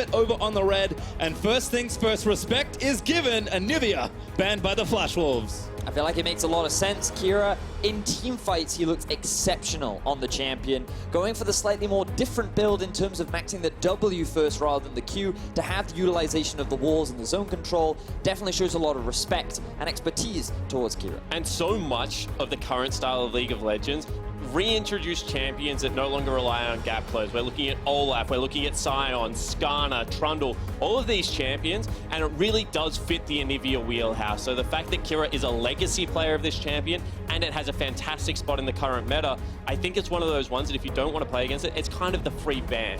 Gambit over on the red. And first things first, respect is given. Anivia banned by the Flash Wolves. I feel like it makes a lot of sense. Kira, in team fights, he looks exceptional on the champion. Going for the slightly more different build in terms of maxing the W first rather than the Q to have the utilization of the walls and the zone control definitely shows a lot of respect and expertise towards Kira. And so much of the current style of League of Legends reintroduce champions that no longer rely on gap close. We're looking at Olaf, we're looking at Sion, Skarner, Trundle, all of these champions, and it really does fit the Anivia wheelhouse. So the fact that Kira is a legacy player of this champion and it has a fantastic spot in the current meta, I think it's one of those ones that if you don't want to play against it, it's kind of the free ban.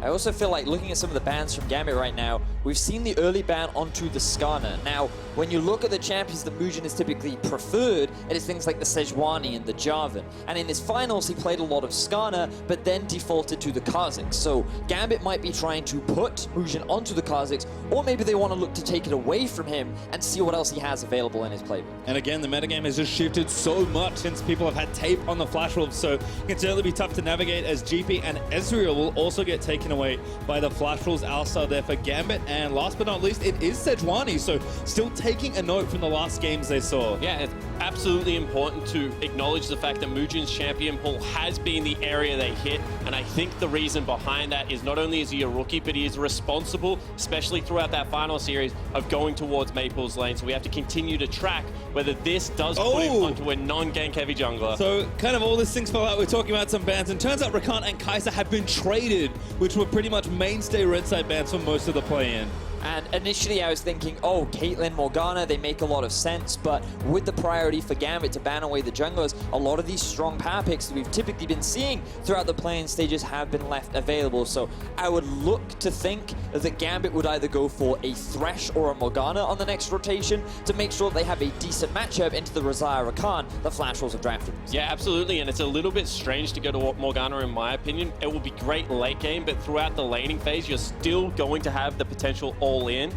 I also feel like looking at some of the bans from Gambit right now, we've seen the early ban onto the Skarner. Now, when you look at the champions that Moojin is typically preferred, it is things like the Sejuani and the Jarvan. And in his finals, he played a lot of Skarner, but then defaulted to the Kha'Zix. So Gambit might be trying to put Moojin onto the Kha'Zix, or maybe they want to look to take it away from him and see what else he has available in his playbook. And again, the metagame has just shifted so much since people have had tape on the Flash Wolves, so it can certainly be tough to navigate as GP and Ezreal will also get taken away by the Flash Wolves. Alistar there for Gambit, and last but not least, it is Sejuani, so still taking a note from the last games they saw. Yeah, it's absolutely important to acknowledge the fact that Moojin's champion pool has been the area they hit, and I think the reason behind that is not only is he a rookie, but he is responsible, especially throughout that final series, of going towards Maple's lane, so we have to continue to track whether this does put him onto a non-gank heavy jungler. So kind of all these things fell out. We're talking about some bans, and turns out Rakan and Kai'Sa have been traded, which were pretty much mainstay red side bans for most of the play-in. And initially I was thinking, oh, Caitlyn, Morgana, they make a lot of sense, but with the priority for Gambit to ban away the junglers, a lot of these strong power picks that we've typically been seeing throughout the play-in stages have been left available. So I would look to think that Gambit would either go for a Thresh or a Morgana on the next rotation to make sure they have a decent matchup into the Xayah Rakan the Flash Wolves have drafted. Yeah, absolutely, and it's a little bit strange to go to Morgana in my opinion. It will be great late game, but throughout the laning phase, you're still going to have the potential all-in.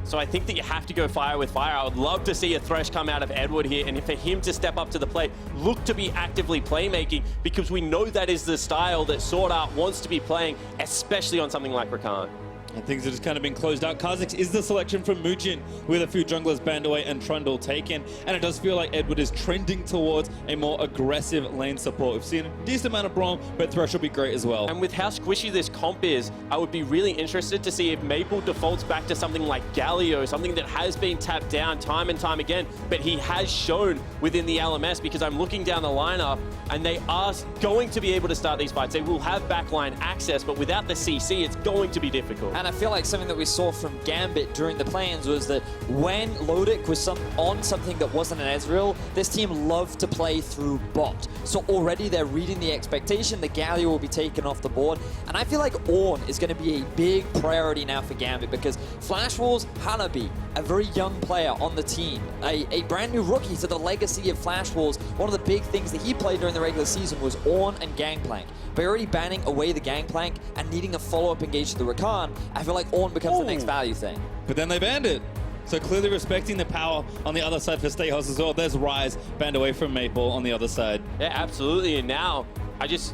So I think that you have to go fire with fire. I would love to see a Thresh come out of Edward here, and for him to step up to the plate, look to be actively playmaking, because we know that is the style that SwordArt wants to be playing, especially on something like Rakan. And things have just kind of been closed out. Kha'Zix is the selection from Moojin, with a few junglers banned away and Trundle taken. And it does feel like Edward is trending towards a more aggressive lane support. We've seen a decent amount of Braum, but Thresh will be great as well. And with how squishy this comp is, I would be really interested to see if Maple defaults back to something like Galio, something that has been tapped down time and time again, but he has shown within the LMS, because I'm looking down the lineup, and they are going to be able to start these fights. They will have backline access, but without the CC, it's going to be difficult. And I feel like something that we saw from Gambit during the play-ins was that when Lodik was on something that wasn't an Ezreal, this team loved to play through bot. So already they're reading the expectation that Galio will be taken off the board. And I feel like Ornn is going to be a big priority now for Gambit, because Flash Wolves, Hanabi, a very young player on the team, a brand new rookie to the legacy of Flash Wolves. One of the big things that he played during the regular season was Ornn and Gangplank. By already banning away the Gangplank and needing a follow-up engage to the Rakan, I feel like Ornn becomes the next value thing. But then they banned it. So clearly respecting the power on the other side for Stejos as well. There's Rise banned away from Maple on the other side. Yeah, absolutely. And now I just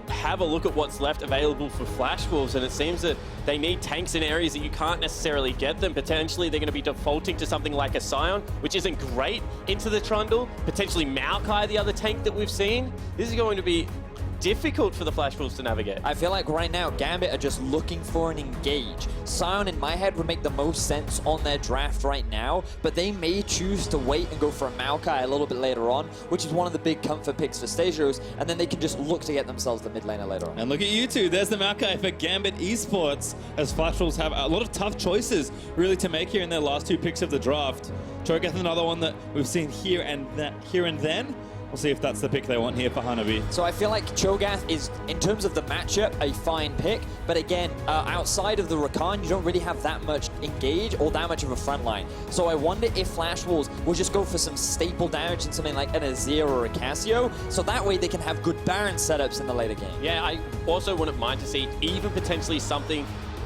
have a look at what's left available for Flash Wolves, and it seems that they need tanks in areas that you can't necessarily get them. Potentially they're going to be defaulting to something like a Sion, which isn't great, into the Trundle. Potentially Maokai, the other tank that we've seen. This is going to be difficult for the Flash Wolves to navigate. I feel like right now Gambit are just looking for an engage. Sion in my head would make the most sense on their draft right now, but they may choose to wait and go for a Maokai a little bit later on, which is one of the big comfort picks for Stejos, and then they can just look to get themselves the mid laner later on. And look at you two, there's the Maokai for Gambit Esports, as Flash Wolves have a lot of tough choices really to make here in their last two picks of the draft. Cho'Gath, another one that we've seen here and then. We'll see if that's the pick they want here for Hanabi. So I feel like Cho'Gath is, in terms of the matchup, a fine pick. But again, outside of the Rakan, you don't really have that much engage or that much of a front line. So I wonder if Flash Wolves will just go for some staple damage in something like an Azir or a Cassio. So that way they can have good Baron setups in the later game. Yeah, I also wouldn't mind to see even potentially something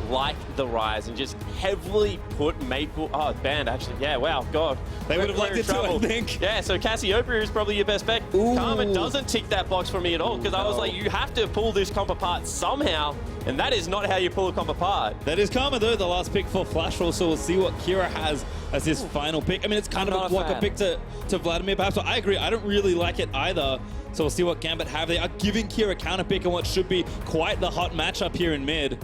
like the Rise and just heavily put Maple... Oh, banned, actually. Yeah, wow, God. They would have liked it too, I think. Yeah, so Cassiopeia is probably your best bet. Ooh. Karma doesn't tick that box for me at all, because I was like, you have to pull this comp apart somehow, and that is not how you pull a comp apart. That is Karma, though, the last pick for Flash Roll, so we'll see what Kira has as his final pick. I mean, it's kind of like a pick to Vladimir, perhaps, but I agree, I don't really like it either. So we'll see what Gambit have. They are giving Kira a counter pick on what should be quite the hot matchup here in mid.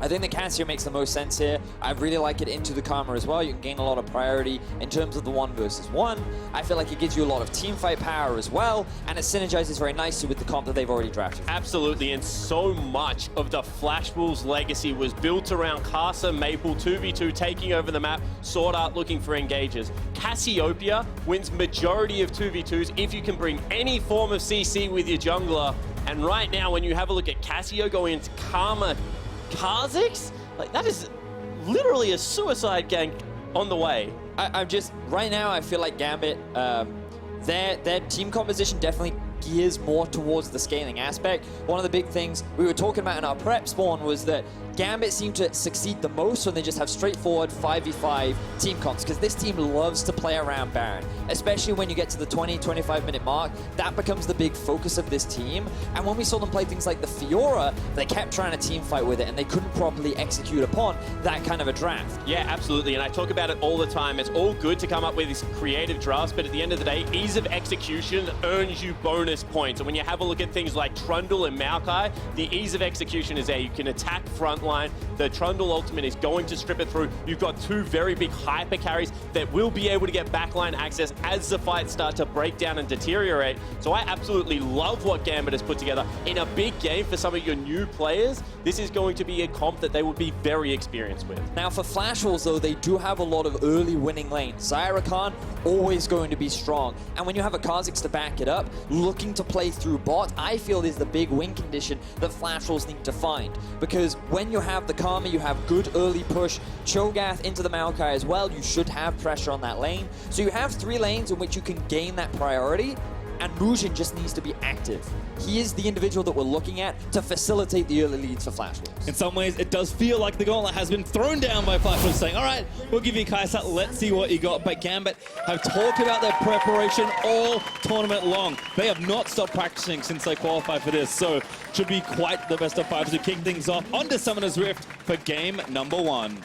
I think the Cassio makes the most sense here. I really like it into the Karma as well. You can gain a lot of priority in terms of the 1 versus 1. I feel like it gives you a lot of team fight power as well, and it synergizes very nicely with the comp that they've already drafted. Absolutely, and so much of the Flash Wolves legacy was built around Kai'Sa, Maple, 2v2 taking over the map, SwordArt looking for engages. Cassiopeia wins majority of 2v2s if you can bring any form of CC with your jungler, and right now when you have a look at Cassio going into Karma Kha'Zix, like that is literally a suicide gang on the way. I'm just, right now I feel like Gambit, their team composition definitely gears more towards the scaling aspect. One of the big things we were talking about in our prep spawn was that Gambit seem to succeed the most when they just have straightforward 5v5 team comps, because this team loves to play around Baron, especially when you get to the 20-25 minute mark. That becomes the big focus of this team, and when we saw them play things like the Fiora, they kept trying to team fight with it and they couldn't properly execute upon that kind of a draft. Yeah, absolutely, and I talk about it all the time. It's all good to come up with these creative drafts, but at the end of the day, ease of execution earns you bonus points. And when you have a look at things like Trundle and Maokai, the ease of execution is there. You can attack front line. The Trundle ultimate is going to strip it through. You've got 2 very big hyper carries that will be able to get backline access as the fights start to break down and deteriorate. So I absolutely love what Gambit has put together. In a big game for some of your new players, this is going to be a comp that they will be very experienced with. Now for Flash Wolves though, they do have a lot of early winning lanes. Xayah, Rakan, always going to be strong. And when you have a Kha'Zix to back it up, looking to play through bot, I feel is the big win condition that Flash Wolves need to find. Because when you have the Karma, you have good early push, Cho'Gath into the Maokai as well, you should have pressure on that lane. So you have 3 lanes in which you can gain that priority, and Moojin just needs to be active. He is the individual that we're looking at to facilitate the early leads for Flash Wolves. In some ways, it does feel like the gauntlet has been thrown down by Flash Wolves, saying, all right, we'll give you Kai'Sa, let's see what you got. But Gambit have talked about their preparation all tournament long. They have not stopped practicing since they qualified for this, so should be quite the best of 5 to kick things off onto Summoner's Rift for game number 1.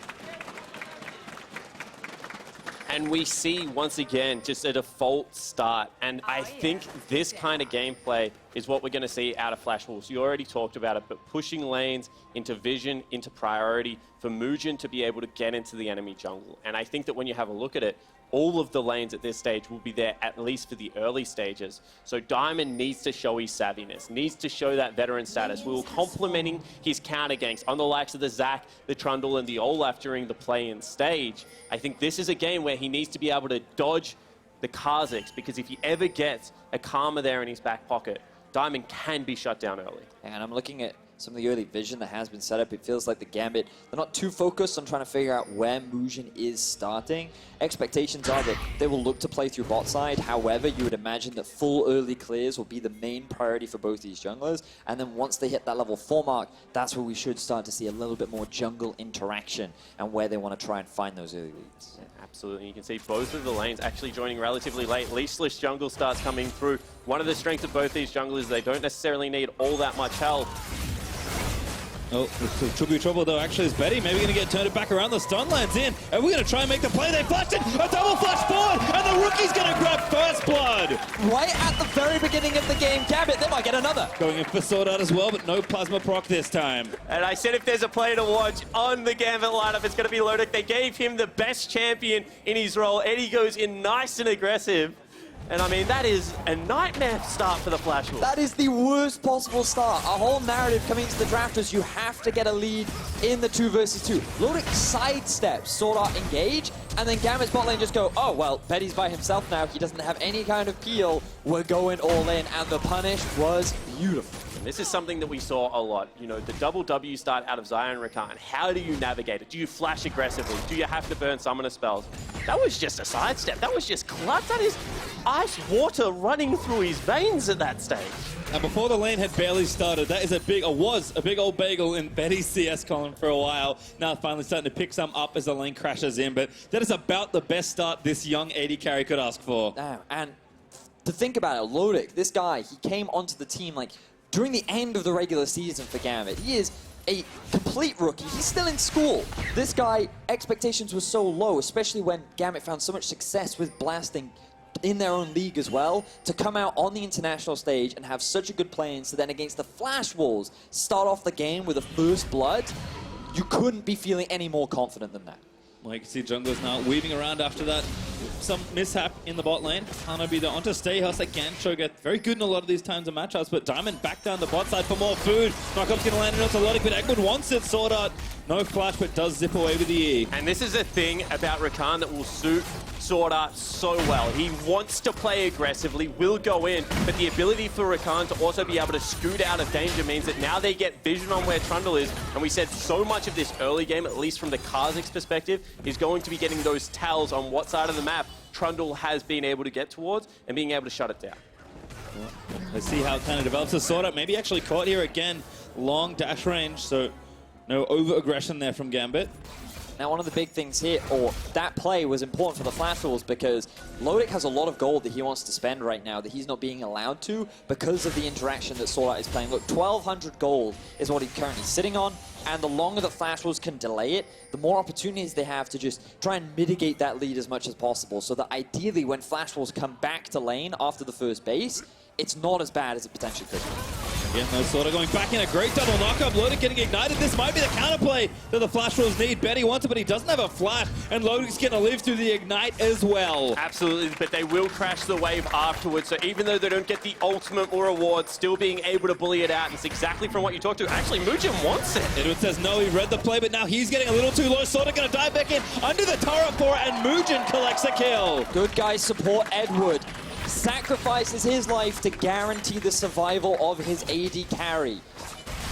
And we see, once again, just a default start. And I think this kind of gameplay is what we're going to see out of Flash Wolves. You already talked about it, but pushing lanes into vision, into priority, for Moojin to be able to get into the enemy jungle. And I think that when you have a look at it, all of the lanes at this stage will be there at least for the early stages. So Diamond needs to show his savviness, needs to show that veteran status. We were complementing his counter ganks on the likes of the Zac, the Trundle, and the Olaf during the play-in stage. I think this is a game where he needs to be able to dodge the Kha'Zix, because if he ever gets a Karma there in his back pocket, Diamond can be shut down early. And I'm looking at some of the early vision that has been set up. It feels like the Gambit, they're not too focused on trying to figure out where Moojin is starting. Expectations are that they will look to play through bot side. However, you would imagine that full early clears will be the main priority for both these junglers. And then once they hit that level 4 mark, that's where we should start to see a little bit more jungle interaction and where they want to try and find those early leads. Yeah, absolutely. You can see both of the lanes actually joining relatively late. Leashless jungle starts coming through. One of the strengths of both these junglers, they don't necessarily need all that much help. Oh, this could be trouble though. Actually, is Betty maybe going to get turned back around? The stun lands in, and we're going to try and make the play. They flashed it, a double flash forward, and the rookie's going to grab first blood. Right at the very beginning of the game, Gambit, they might get another. Going in for SwordArt as well, but no plasma proc this time. And I said if there's a player to watch on the Gambit lineup, it's going to be Lodik. They gave him the best champion in his role. Eddie goes in nice and aggressive. And I mean, that is a nightmare start for the Flash Wolves. That is the worst possible start. Our whole narrative coming into the draft was you have to get a lead in the 2 versus 2. Lodik sidesteps, SwordArt engage, and then Gambit's bot lane just go, oh, well, Betty's by himself now. He doesn't have any kind of peel. We're going all in, and the punish was beautiful. And this is something that we saw a lot. You know, the double W start out of Xayah and Rakan. How do you navigate it? Do you flash aggressively? Do you have to burn summoner spells? That was just a sidestep. That was just clutch. That is ice water running through his veins at that stage. And before the lane had barely started, that is was a big old bagel in Betty's CS column for a while. Now finally starting to pick some up as the lane crashes in, but that is about the best start this young AD carry could ask for. And to think about it, Lodik, this guy, he came onto the team like during the end of the regular season for Gambit. He is a complete rookie. He's still in school. This guy, expectations were so low, especially when Gambit found so much success with blasting in their own league as well, to come out on the international stage and have such a good play-in, so then against the Flash Wolves, start off the game with a first blood, you couldn't be feeling any more confident than that. Well, you can see junglers now weaving around after that. Some mishap in the bot lane. Hanabi there onto Stayhouse again. Cho'Gath very good in a lot of these times of matchups, but Diamond back down the bot side for more food. Knockup's going to land onto Lodik, but Eggwood wants it. SwordArt, no flash, but does zip away with the E. And this is a thing about Rakan that will suit SwordArt so well. He wants to play aggressively, will go in, but the ability for Rakan to also be able to scoot out of danger means that now they get vision on where Trundle is, and we said so much of this early game, at least from the Kha'Zix perspective, is going to be getting those tells on what side of the map Trundle has been able to get towards and being able to shut it down. Let's see how it kind of develops. The SwordArt maybe actually caught here again. Long dash range, so no over-aggression there from Gambit. Now, one of the big things here, or that play was important for the Flash Wolves because Lodik has a lot of gold that he wants to spend right now that he's not being allowed to because of the interaction that SwordArt is playing. Look, 1,200 gold is what he's currently sitting on, and the longer the Flash Wolves can delay it, the more opportunities they have to just try and mitigate that lead as much as possible. So that ideally, when Flash Wolves come back to lane after the first base, it's not as bad as it potentially could be. Again, though, SwordArt going back in a great double knockup. Lodik getting ignited. This might be the counterplay that the Flash Wolves need. Betty wants it, but he doesn't have a flash, and Lodik's going to live through the ignite as well. Absolutely, but they will crash the wave afterwards, so even though they don't get the ultimate reward, still being able to bully it out, and it's exactly from what you talked to. Actually, Moojin wants it. Edward says no, he read the play, but now he's getting a little too low. SwordArt going to dive back in under the turret for it, and Moojin collects a kill. Good guys support Edward. Sacrifices his life to guarantee the survival of his AD carry.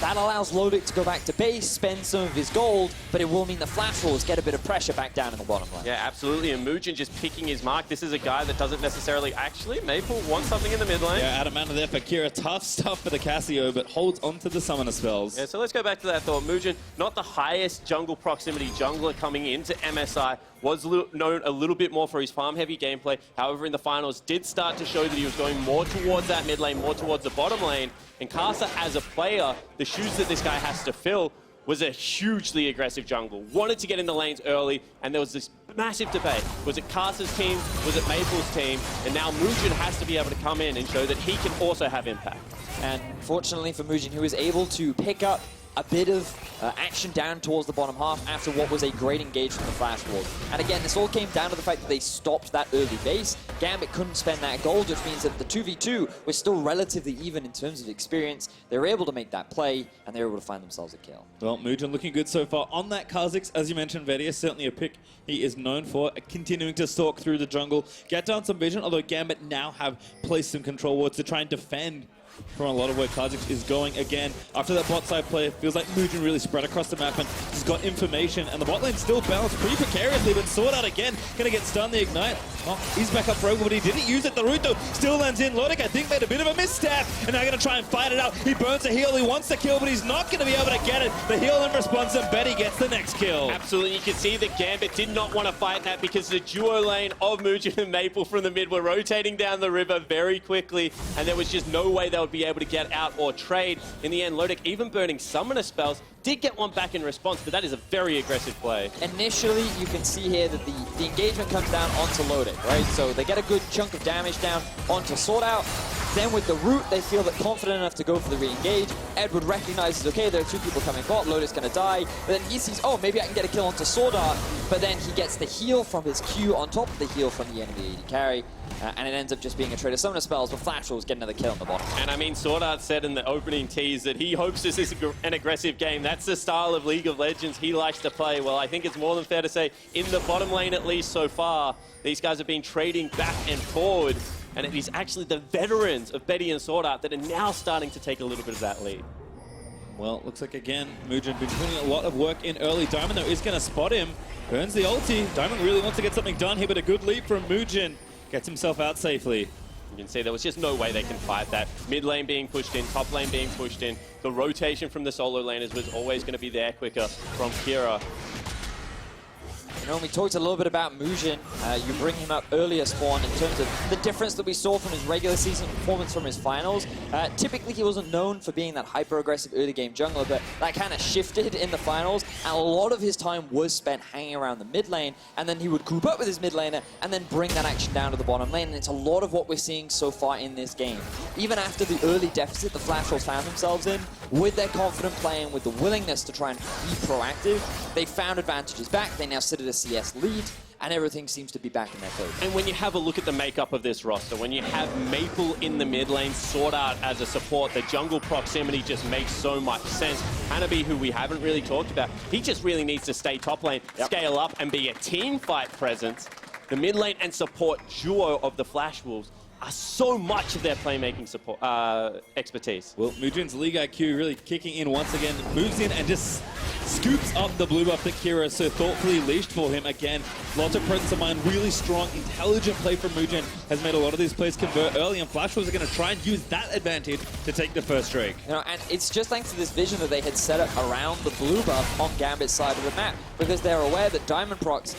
That allows Lodik to go back to base, spend some of his gold, but it will mean the Flash Wolves get a bit of pressure back down in the bottom lane. Yeah, absolutely, and Moojin just picking his mark. This is a guy that doesn't necessarily actually, Maple wants something in the mid lane. Yeah, Adam out of there for Kira. Tough stuff for the Cassio, but holds onto the summoner spells. Yeah, so let's go back to that thought. Moojin, not the highest jungle proximity jungler coming into MSI, was known a little bit more for his farm-heavy gameplay. However, in the finals, did start to show that he was going more towards that mid lane, more towards the bottom lane. And Kai'Sa, as a player, the shoes that this guy has to fill was a hugely aggressive jungle. Wanted to get in the lanes early, and there was this massive debate. Was it Kai'Sa's team? Was it Maple's team? And now Moojin has to be able to come in and show that he can also have impact. And fortunately for Moojin, he was able to pick up a bit of action down towards the bottom half after what was a great engage from the Flash Wolves. And again, this all came down to the fact that they stopped that early base. Gambit couldn't spend that gold, which means that the 2v2 was still relatively even in terms of experience. They were able to make that play, and they were able to find themselves a kill. Well, Moojin looking good so far on that Kha'Zix. As you mentioned, Vedius, certainly a pick he is known for, continuing to stalk through the jungle, get down some vision, although Gambit now have placed some control wards to try and defend from a lot of where Kha'Zix is going again. After that bot side play, it feels like Moojin really spread across the map and has got information, and the bot lane still balanced pretty precariously, but SwordArt again gonna get stunned the ignite. Oh, he's back up for Ogle, but he didn't use it. The root though still lands in. Lodik, I think, made a bit of a misstep, and now gonna try and fight it out. He burns a heal, he wants the kill, but he's not gonna be able to get it. The heal in response, and Betty gets the next kill. Absolutely, you can see that Gambit did not want to fight that because the duo lane of Moojin and Maple from the mid were rotating down the river very quickly, and there was just no way they would be able to get out or trade. In the end, Lodik, even burning summoner spells, did get one back in response, but that is a very aggressive play. Initially, you can see here that the engagement comes down onto Lodik, right? So they get a good chunk of damage down onto SwordArt. Then with the root, they feel that confident enough to go for the re-engage. Edward recognizes, okay, there are two people coming bot, Lodik's gonna die. But then he sees, oh, maybe I can get a kill onto SwordArt. But then he gets the heal from his Q on top of the heal from the enemy AD carry. And it ends up just being a trade of summoner spells, but Flash Wolves get another kill on the bottom. And I mean, SwordArt said in the opening tease that he hopes this is an aggressive game. That's the style of League of Legends he likes to play. Well, I think it's more than fair to say, in the bottom lane at least so far, these guys have been trading back and forward. and it is actually the veterans of Betty and SwordArt that are now starting to take a little bit of that lead. Well, looks like, again, Moojin been putting a lot of work in early. Diamond, though, is going to spot him. Burns the ulti. Diamond really wants to get something done here, but a good lead from Moojin. Gets himself out safely. You can see there was just no way they can fight that. Mid lane being pushed in, top lane being pushed in. The rotation from the solo laners was always going to be there quicker from Kira. You know, we talked a little bit about Moojin. You bring him up earlier, Spawn, in terms of the difference that we saw from his regular season performance from his finals. Typically, he wasn't known for being that hyper-aggressive early-game jungler, but that kind of shifted in the finals, and a lot of his time was spent hanging around the mid lane, and then he would group up with his mid laner and then bring that action down to the bottom lane, and it's a lot of what we're seeing so far in this game. Even after the early deficit the Flash Wolves found themselves in, with their confident playing, with the willingness to try and be proactive, they found advantages back. They now sit at a CS lead, and everything seems to be back in their favor. And when you have a look at the makeup of this roster, when you have Maple in the mid lane, SwordArt as a support, the jungle proximity just makes so much sense. Hanabi, who we haven't really talked about, he just really needs to stay top lane, scale up, and be a team fight presence. The mid lane and support duo of the Flash Wolves are so much of their playmaking support expertise. Well, Moojin's League IQ really kicking in once again. Moves in and just scoops up the blue buff that Kira so thoughtfully leashed for him. Again, lots of presence of mind, really strong, intelligent play from Moojin has made a lot of these plays convert early, and Flash Wolves are going to try and use that advantage to take the first streak. You know, and it's just thanks to this vision that they had set up around the blue buff on Gambit's side of the map, because they're aware that Diamondprox,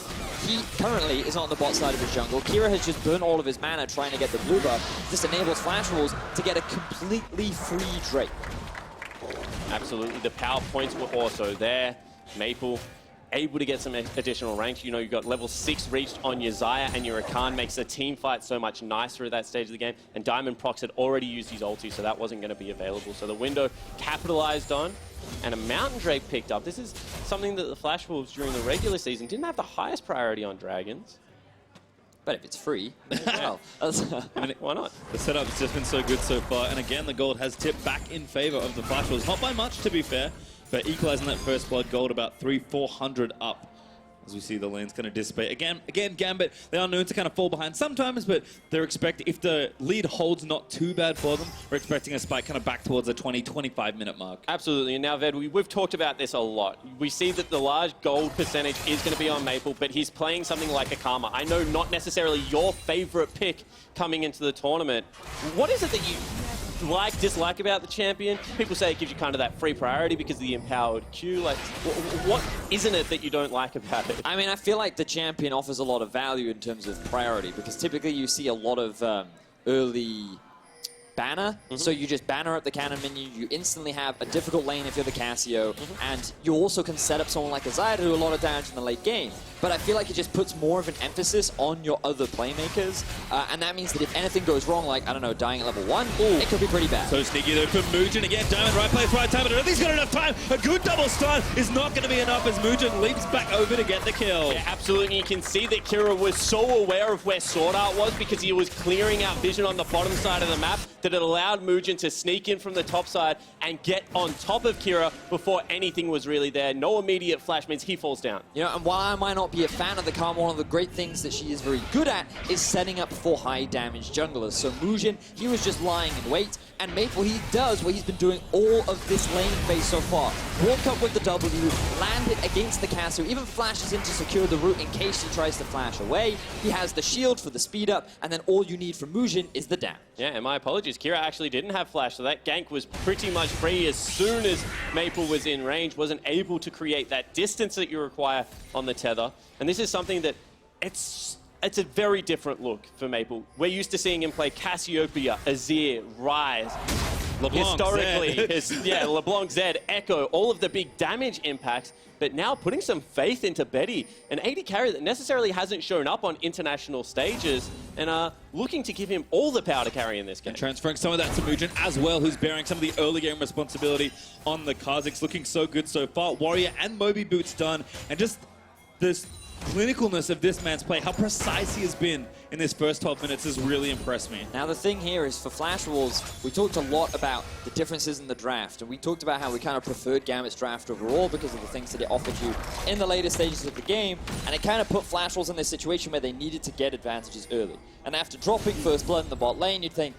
he currently is on the bot side of his jungle. Kira has just burned all of his mana trying to get the blue buff. This enables Flash Wolves to get a completely free Drake. Absolutely, the power points were also there. Maple able to get some additional ranks. You know, you've got level 6 reached on your Xayah, and your Rakan makes the team fight so much nicer at that stage of the game. And Diamondprox had already used his ulti, so that wasn't going to be available. So the window capitalized on, and a Mountain Drake picked up. This is something that the Flash Wolves during the regular season didn't have the highest priority on dragons. But if it's free, well, I mean, why not? The setup's just been so good so far, and again, the gold has tipped back in favor of the Flash Wolves. Not by much, to be fair, but equalizing that first blood gold about 300-400 up. As we see the lane's kind of dissipate. Again, Gambit, they are known to kind of fall behind sometimes, but they're expecting, if the lead holds not too bad for them, we're expecting a spike kind of back towards the 20-25 minute mark. Absolutely, and now Ved, we've talked about this a lot. We see that the large gold percentage is going to be on Maple, but he's playing something like a Karma. I know not necessarily your favorite pick coming into the tournament. What is it that you dislike about the champion? People say it gives you kind of that free priority because of the empowered Q. Like, what isn't it that you don't like about it? I mean, I feel like the champion offers a lot of value in terms of priority, because typically you see a lot of early banner. So you just banner up the cannon menu, you instantly have a difficult lane if you're the Cassio, and you also can set up someone like a Xayah to do a lot of damage in the late game. But I feel like it just puts more of an emphasis on your other playmakers, and that means that if anything goes wrong, like, I don't know, dying at level 1, it could be pretty bad. So sneaky though from Moojin. Again, Diamond, right place, right time, but I don't think he's got enough time. A good double stun is not going to be enough as Moojin leaps back over to get the kill. Yeah, absolutely. You can see that Kira was so aware of where SwordArt was because he was clearing out vision on the bottom side of the map that it allowed Moojin to sneak in from the top side and get on top of Kira before anything was really there. No immediate flash means he falls down. You know, and while I might not be a fan of the Karma, one of the great things that she is very good at is setting up for high damage junglers. So Moojin, he was just lying in wait, and Maple, he does what he's been doing all of this lane phase so far. Walk up with the W, land it against the Cassio, even flashes in to secure the route in case he tries to flash away. He has the shield for the speed up, and then all you need from Moojin is the damage. Yeah, and my apologies, Kira actually didn't have flash, so that gank was pretty much free as soon as Maple was in range, wasn't able to create that distance that you require on the tether. And this is something that it's a very different look for Maple. We're used to seeing him play Cassiopeia, Azir, Ryze. LeBlanc, Historically, LeBlanc, Zed, Echo, all of the big damage impacts, but now putting some faith into Betty, an AD carry that necessarily hasn't shown up on international stages, and looking to give him all the power to carry in this game. And transferring some of that to Moojin as well, who's bearing some of the early game responsibility on the Kha'Zix, looking so good so far. Warrior and Moby Boots done, and just this clinicalness of this man's play, how precise he has been in this first 12 minutes has really impressed me. Now the thing here is for Flash Wolves, we talked a lot about the differences in the draft, and we talked about how we kind of preferred Gambit's draft overall because of the things that it offered you in the later stages of the game, and it kind of put Flash Wolves in this situation where they needed to get advantages early. And after dropping first blood in the bot lane, you'd think,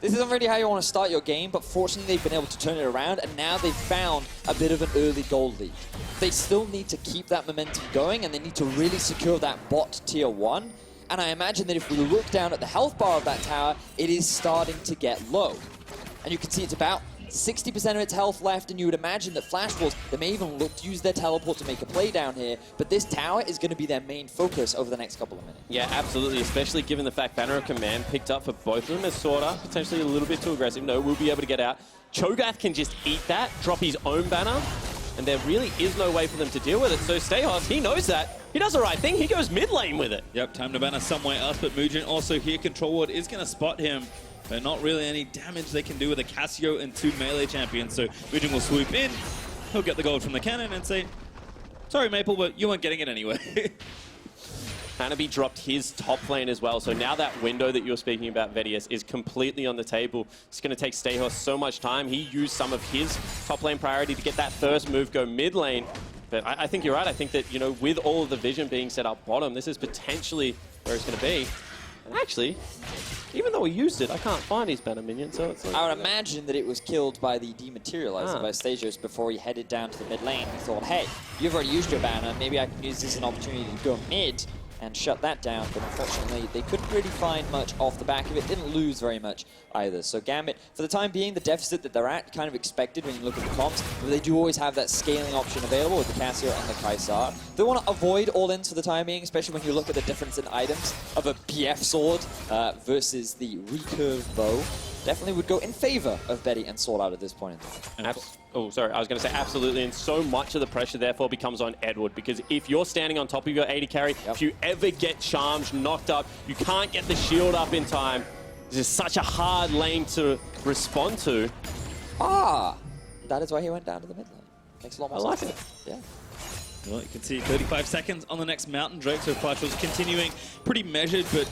this isn't really how you want to start your game, but fortunately they've been able to turn it around, and now they've found a bit of an early gold lead. They still need to keep that momentum going, and they need to really secure that bot tier 1. And I imagine that if we look down at the health bar of that tower, it is starting to get low. And you can see it's about 60% of its health left, and you would imagine that Flash Wolves, they may even look to use their teleport to make a play down here, but this tower is going to be their main focus over the next couple of minutes. Yeah, absolutely, especially given the fact Banner of Command picked up for both of them as SwordArt, potentially a little bit too aggressive. No, we'll be able to get out. Cho'Gath can just eat that, drop his own banner, and there really is no way for them to deal with it. So Stejos, he knows that. He does the right thing. He goes mid lane with it. Yep, time to banner somewhere else, but Moojin also here. Control Ward is going to spot him, but not really any damage they can do with a Cassio and 2 melee champions. So Moojin will swoop in. He'll get the gold from the cannon and say, sorry, Maple, but you weren't getting it anyway. Hanabi dropped his top lane as well, so now that window that you're speaking about, Vedius, is completely on the table. It's going to take Stejos so much time. He used some of his top lane priority to get that first move go mid lane. But I think you're right. I think that, you know, with all of the vision being set up bottom, this is potentially where it's going to be. And actually, even though he used it, I can't find his banner minion, so it's like... I would imagine that it was killed by the dematerializer by Stejos before he headed down to the mid lane. He thought, hey, you've already used your banner, maybe I can use this as an opportunity to go mid and shut that down, but unfortunately they couldn't really find much off the back of it, didn't lose very much either. So Gambit, for the time being, the deficit that they're at, kind of expected when you look at the comps, but they do always have that scaling option available with the Cassio and the Kai'Sa. They want to avoid all-ins for the time being, especially when you look at the difference in items of a PF sword versus the recurve bow. Definitely would go in favor of Betty and SwordArt at this point in time. Oh, sorry, I was going to say absolutely, and so much of the pressure therefore becomes on Edward, because if you're standing on top of your 80 carry, if you ever get charged, knocked up, you can't get the shield up in time. This is such a hard lane to respond to. Ah, that is why he went down to the mid lane. Makes a lot more sense. I like it. Yeah. Well, you can see 35 seconds on the next Mountain Drake, so Flash was continuing pretty measured, but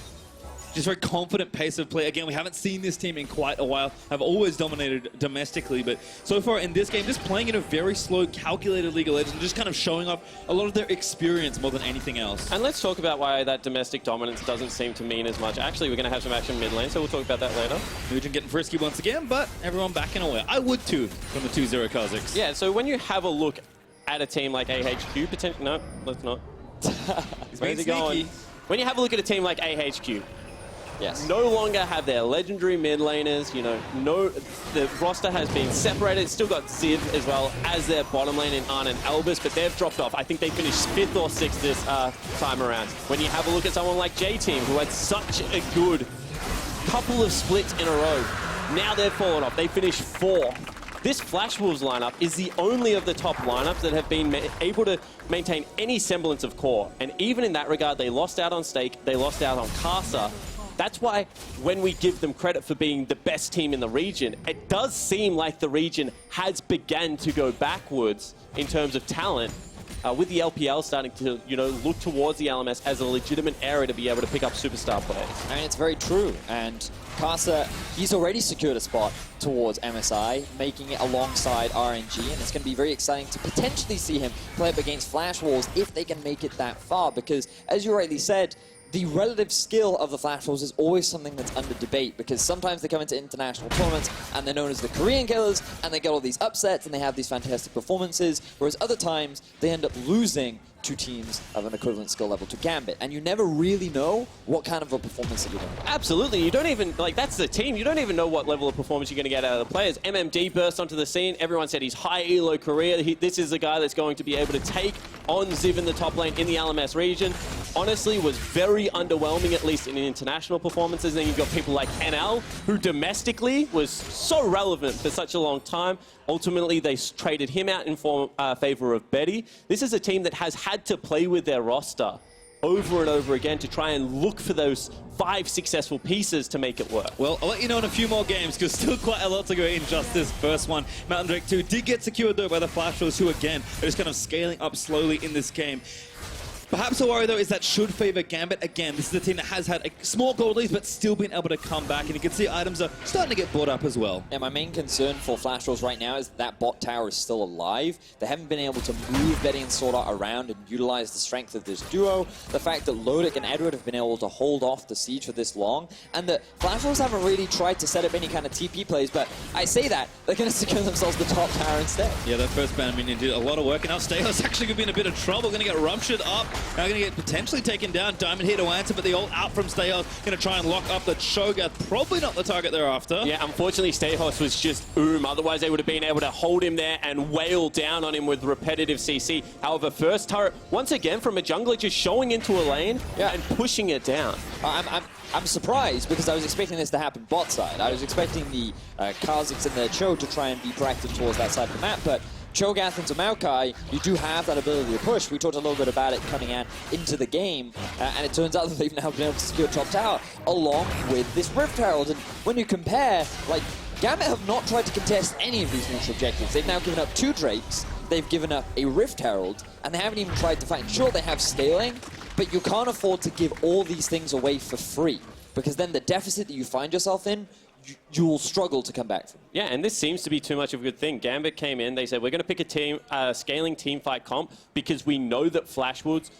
just very confident pace of play. Again, we haven't seen this team in quite a while. Have always dominated domestically, but so far in this game, just playing in a very slow, calculated League of Legends, just kind of showing off a lot of their experience more than anything else. And let's talk about why that domestic dominance doesn't seem to mean as much. Actually, we're going to have some action mid lane, so we'll talk about that later. Moojin getting frisky once again, but everyone backing away. I would too from the 2-0 Kha'Zix. Yeah, so when you have a look at a team like AHQ, potentially... No, let's not. Where's he going? When you have a look at a team like AHQ, Yes. no longer have their legendary mid laners, you know, the roster has been separated. It's still got Ziv as well as their bottom lane in Arn and Albus, but they've dropped off. I think they finished 5th or 6th this time around. When you have a look at someone like J-Team, who had such a good couple of splits in a row, now they've fallen off. They finished 4th. This Flash Wolves lineup is the only of the top lineups that have been able to maintain any semblance of core. And even in that regard, they lost out on Stake, they lost out on Kai'Sa. That's why when we give them credit for being the best team in the region, it does seem like the region has begun to go backwards in terms of talent, with the LPL starting to, you know, look towards the LMS as a legitimate area to be able to pick up superstar players. I mean, it's very true. And Kai'Sa, he's already secured a spot towards MSI, making it alongside RNG, and it's going to be very exciting to potentially see him play up against Flash Wolves if they can make it that far, because, as you rightly said, the relative skill of the Flash Wolves is always something that's under debate, because sometimes they come into international tournaments and they're known as the Korean Killers and they get all these upsets and they have these fantastic performances, whereas other times they end up losing to teams of an equivalent skill level to Gambit, and you never really know what kind of a performance that you're going to get. Absolutely, you don't even, like, that's the team, you don't even know what level of performance you're going to get out of the players. MMD burst onto the scene, everyone said he's high elo career, this is the guy that's going to be able to take on Ziv in the top lane in the LMS region. Honestly, was very underwhelming, at least in international performances. And then you've got people like NL, who domestically was so relevant for such a long time. Ultimately, they traded him out in favor of Betty. This is a team that has had to play with their roster over and over again to try and look for those 5 successful pieces to make it work. Well, I'll let you know in a few more games, because still quite a lot to go in just this first one. Mountain Drake 2 did get secured, though, by the Flash Wolves, who, again, are just kind of scaling up slowly in this game. Perhaps the worry, though, is that should favor Gambit again. This is a team that has had a small gold lead, but still been able to come back, and you can see items are starting to get bought up as well. Yeah, my main concern for Flash Rolls right now is that bot tower is still alive. They haven't been able to move Betty and SwordArt around and utilize the strength of this duo. The fact that Lodik and Edward have been able to hold off the siege for this long, and that Flash Rolls haven't really tried to set up any kind of TP plays, but I say that, they're going to secure themselves the top tower instead. Yeah, that first ban minion did a lot of work, and now Xayah's actually going to be in a bit of trouble. Going to get ruptured up, now going to get potentially taken down. Diamond here to answer, but the ult out from Xayah. Going to try and lock up the Cho'Gath. Probably not the target they're after. Yeah, unfortunately, Xayah was just otherwise they would have been able to hold him there and wail down on him with repetitive CC. However, first turret, once again, from a jungler just showing into a lane and pushing it down. I'm surprised because I was expecting this to happen bot side. I was expecting the Kha'Zix and the Cho to try and be proactive towards that side of the map, but Cho'Gath into Maokai, you do have that ability to push. We talked a little bit about it coming out into the game, and it turns out that they've now been able to secure top tower along with this Rift Herald. And when you compare, like, Gambit have not tried to contest any of these neutral objectives. They've now given up 2 Drakes, they've given up a Rift Herald, and they haven't even tried to fight. Sure, they have scaling, but you can't afford to give all these things away for free, because then the deficit that you find yourself in, you'll struggle to come back from. Yeah, and this seems to be too much of a good thing. Gambit came in, they said, we're going to pick a team, scaling team fight comp because we know that Flashwoods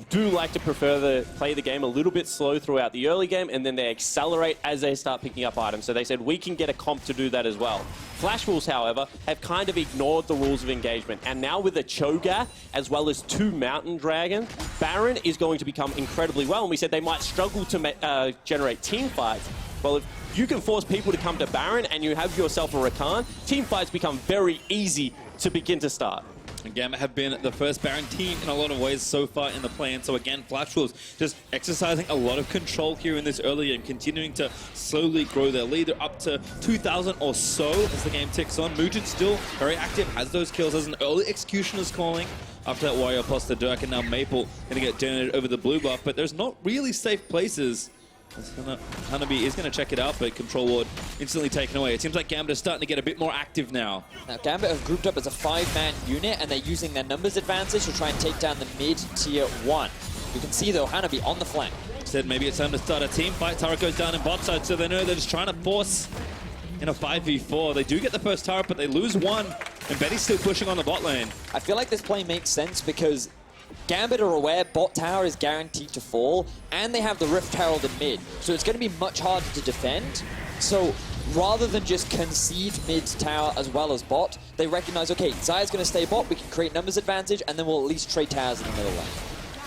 do like to play the game a little bit slow throughout the early game, and then they accelerate as they start picking up items. So they said, we can get a comp to do that as well. Flash Wolves, however, have kind of ignored the rules of engagement. And now with a Cho'Gath, as well as 2 Mountain Dragons, Baron is going to become incredibly well. And we said they might struggle to generate team fights. Well, if you can force people to come to Baron and you have yourself a Rakan, team fights become very easy to begin to start. And Gambit have been the first Baron team in a lot of ways so far in the play. And so again, Flash Wolves just exercising a lot of control here in this early game, continuing to slowly grow their lead. They're up to 2,000 or so as the game ticks on. Moojin still very active, has those kills as an early Executioner's calling. After that Warrior plus the Dirk, and now Maple going to get donated over the blue buff. But there's not really safe places. Hanabi is going to check it out, but Control Ward instantly taken away. It seems like Gambit is starting to get a bit more active now. Now, Gambit have grouped up as a 5-man unit, and they're using their numbers advantage to try and take down the mid-tier 1. You can see, though, Hanabi on the flank. Said maybe it's time to start a team fight. Turret goes down in bot side, so they know they're just trying to force in a 5v4. They do get the first turret, but they lose 1, and Betty's still pushing on the bot lane. I feel like this play makes sense because Gambit are aware bot tower is guaranteed to fall, and they have the Rift Herald in mid, so it's going to be much harder to defend. So rather than just concede mid tower as well as bot, they recognize, okay, Xayah's going to stay bot, we can create numbers advantage, and then we'll at least trade towers in the middle lane.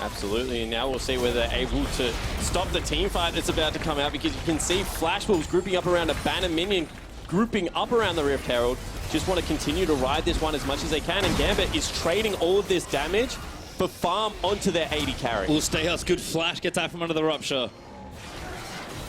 Absolutely, and now we'll see whether they're able to stop the team fight that's about to come out, because you can see Flash Wolves grouping up around a banner minion, grouping up around the Rift Herald, just want to continue to ride this one as much as they can, and Gambit is trading all of this damage for farm onto their 80 carry. Stayhouse, good flash, gets out from under the rupture.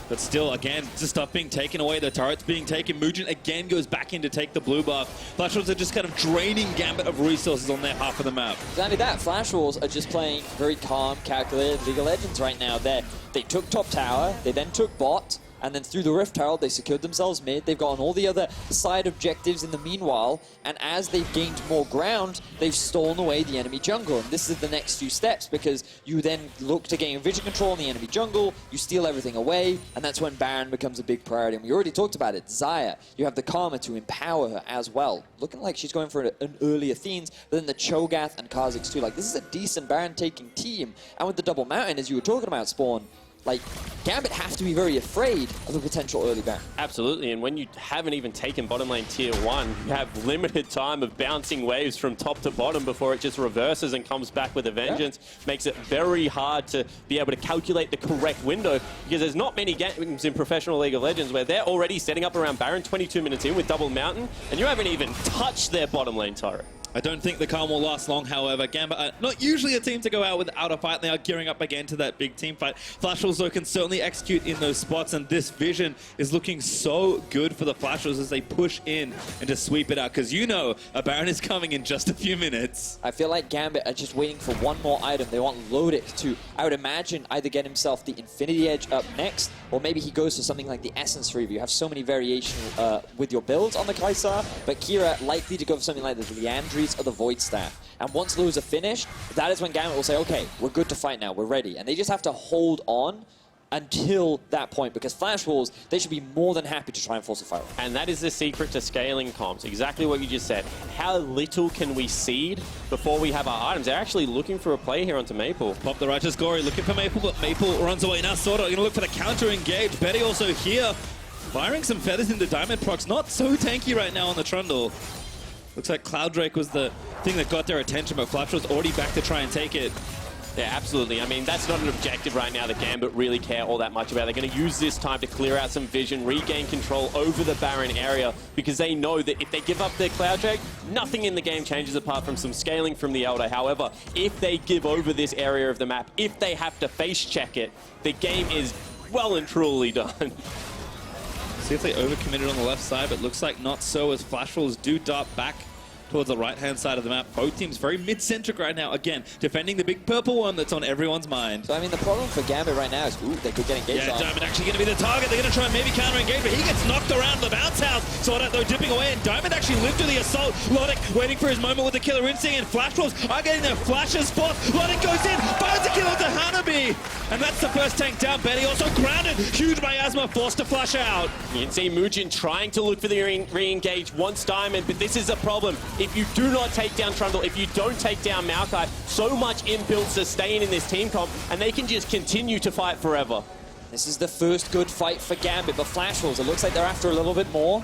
But still, again, just stuff being taken away. The turret's being taken. Moojin again goes back in to take the blue buff. Flash Wolves are just kind of draining Gambit of resources on their half of the map. Exactly that. Flash Wolves are just playing very calm, calculated League of Legends right now. They took top tower, they then took bot, and then through the Rift Herald, they secured themselves mid. They've gotten all the other side objectives in the meanwhile, and as they've gained more ground, they've stolen away the enemy jungle. And this is the next few steps, because you then look to gain vision control in the enemy jungle, you steal everything away, and that's when Baron becomes a big priority. And we already talked about it. Xayah, you have the Karma to empower her as well. Looking like she's going for an early Athenes, but then the Cho'Gath and Kha'Zix too. Like, this is a decent Baron-taking team. And with the double mountain, as you were talking about, Spawn, like, Gambit have to be very afraid of the potential early Baron. Absolutely, and when you haven't even taken bottom lane tier 1, you have limited time of bouncing waves from top to bottom before it just reverses and comes back with a vengeance. Makes it very hard to be able to calculate the correct window, because there's not many games in professional League of Legends where they're already setting up around Baron 22 minutes in with double mountain, and you haven't even touched their bottom lane turret. I don't think the calm will last long, however. Gambit are not usually a team to go out without a fight. They are gearing up again to that big team fight. Flash Wolves, though, can certainly execute in those spots, and this vision is looking so good for the Flash Wolves as they push in and to sweep it out, because you know a Baron is coming in just a few minutes. I feel like Gambit are just waiting for one more item. They want Lodik to, I would imagine, either get himself the Infinity Edge up next, or maybe he goes for something like the Essence Reaver. You have so many variations with your builds on the Kai'Sa, but Kira likely to go for something like the Leandria series of the Void Staff. And once those are finished, that is when Gambit will say, okay, we're good to fight now, we're ready. And they just have to hold on until that point, because Flash Wolves, they should be more than happy to try and force a fight. And that is the secret to scaling comps, exactly what you just said. How little can we seed before we have our items? They're actually looking for a play here onto Maple. Pop the Righteous Gory looking for Maple, but Maple runs away. Now SwordArt going to look for the counter engage. Betty also here, firing some feathers into Diamondprox. Not so tanky right now on the Trundle. Looks like Cloud Drake was the thing that got their attention, but Flash was already back to try and take it. Yeah, absolutely. I mean, that's not an objective right now that Gambit really care all that much about. They're going to use this time to clear out some vision, regain control over the Baron area, because they know that if they give up their Cloud Drake, nothing in the game changes apart from some scaling from the Elder. However, if they give over this area of the map, if they have to face check it, the game is well and truly done. See if they overcommitted on the left side, but looks like not so, as Flash Wolves do dart back towards the right-hand side of the map. Both teams very mid-centric right now. Again, defending the big purple one that's on everyone's mind. So, I mean, the problem for Gambit right now is, ooh, they could get engaged on. Diamond actually going to be the target. They're going to try and maybe counter-engage, but he gets knocked around the bounce house. SwordArt, though, dipping away, and Diamond actually lived through the assault. Lodik waiting for his moment with the killer instinct, and Flash Wolves are getting their flashes forth. Lodik goes in, finds a kill to Hanabi, and that's the first tank down. Betty also grounded. Huge miasma, forced to flash out. You can see Moojin trying to look for the re-engage once Diamond, but this is a problem. If you do not take down Trundle, if you don't take down Maokai, so much inbuilt sustain in this team comp, and they can just continue to fight forever. This is the first good fight for Gambit, but Flash Wolves, it looks like they're after a little bit more.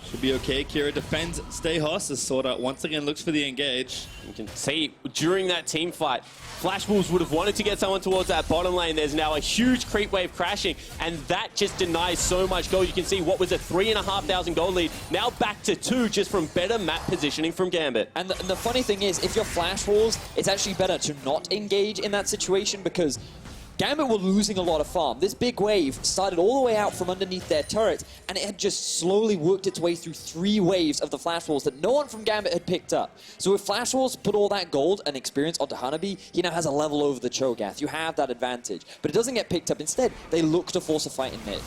Should be okay. Kira defends StejosMaokai as SwordArt once again looks for the engage. You can see during that team fight, Flash Wolves would have wanted to get someone towards that bottom lane. There's now a huge creep wave crashing, and that just denies so much gold. You can see what was a 3,500 gold lead, now back to 2 just from better map positioning from Gambit. And the funny thing is, if you're Flash Wolves, it's actually better to not engage in that situation, because Gambit were losing a lot of farm. This big wave started all the way out from underneath their turrets, and it had just slowly worked its way through 3 waves of the Flash Wolves that no one from Gambit had picked up. So if Flash Wolves put all that gold and experience onto Hanabi, he now has a level over the Cho'Gath. You have that advantage. But it doesn't get picked up. Instead, they look to force a fight in mid.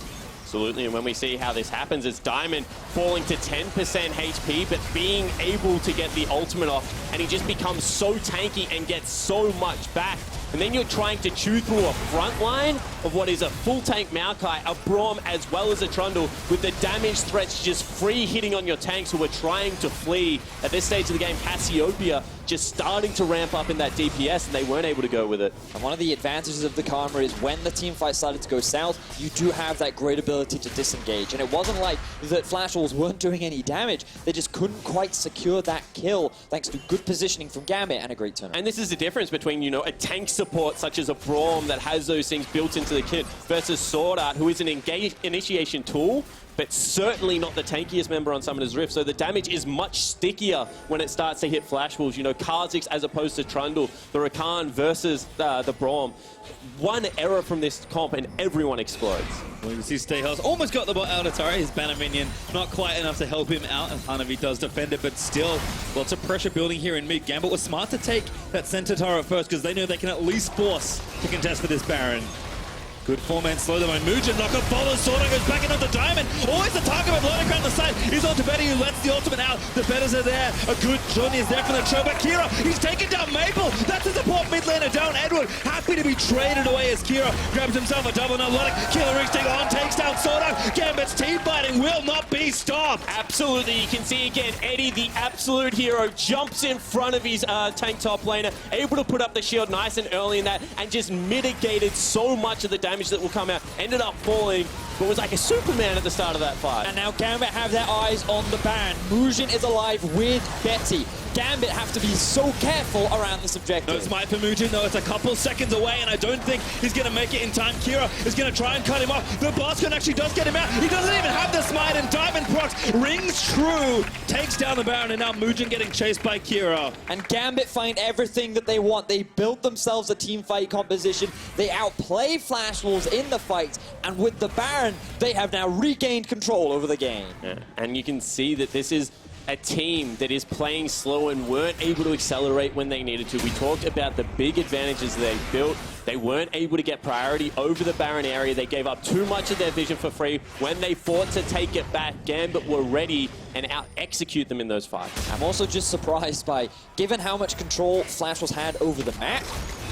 Absolutely, and when we see how this happens, it's Diamond falling to 10% HP, but being able to get the ultimate off, and he just becomes so tanky and gets so much back. And then you're trying to chew through a front line of what is a full tank Maokai, a Braum, as well as a Trundle, with the damage threats just free hitting on your tanks who are trying to flee. At this stage of the game, Cassiopeia just starting to ramp up in that DPS, and they weren't able to go with it. And one of the advantages of the Karma is when the team fight started to go south, you do have that great ability to disengage. And it wasn't like that Flash Wolves weren't doing any damage, they just couldn't quite secure that kill thanks to good positioning from Gambit and a great turn. And this is the difference between, you know, a tank support such as a Braum that has those things built into the kit versus SwordArt, who is an initiation tool, but certainly not the tankiest member on Summoner's Rift. So the damage is much stickier when it starts to hit Flash Wolves. You know, Kha'Zix as opposed to Trundle, the Rakan versus the Braum. One error from this comp and everyone explodes. Well, you see StejosMaokai almost got the ball out of Tari, his banner minion. Not quite enough to help him out, and Hanabi does defend it, but still lots of pressure building here in mid. Gambit was smart to take that center tower first because they know they can at least force to contest for this Baron. Good 4-man slow there by Moojin. Knock-up follows. SwordArt goes back in onto Diamond. Always the target of Lodik around the side. He's onto Betty, who lets the ultimate out. The betters are there. A good journey is there for the Cho. But Kira, he's taken down Maple. That's the support mid laner down. Edward, happy to be traded away as Kira grabs himself a double. Now Lodik, killer instinct on, takes down SwordArt. Gambit's team fighting will not be stopped. Absolutely, you can see again, Eddie, the absolute hero, jumps in front of his tank top laner, able to put up the shield nice and early in that, and just mitigated so much of the damage that will come out. Ended up falling, but was like a Superman at the start of that fight. And now Gambit have their eyes on the Baron. Moojin is alive with Betty. Gambit have to be so careful around this objective. No smite for Moojin, though. It's a couple seconds away, and I don't think he's going to make it in time. Kira is going to try and cut him off. The Bastion actually does get him out. He doesn't even have the smite, and Diamondprox rings true. Takes down the Baron, and now Moojin getting chased by Kira. And Gambit find everything that they want. They built themselves a team fight composition. They outplay Flash Wolves in the fight, and with the Baron, they have now regained control over the game. Yeah. And you can see that this is a team that is playing slow and weren't able to accelerate when they needed to. We talked about the big advantages they built. They weren't able to get priority over the Baron area. They gave up too much of their vision for free. When they fought to take it back, Gambit were ready and out-execute them in those fights. I'm also just surprised by, given how much control Flashwolves had over the map,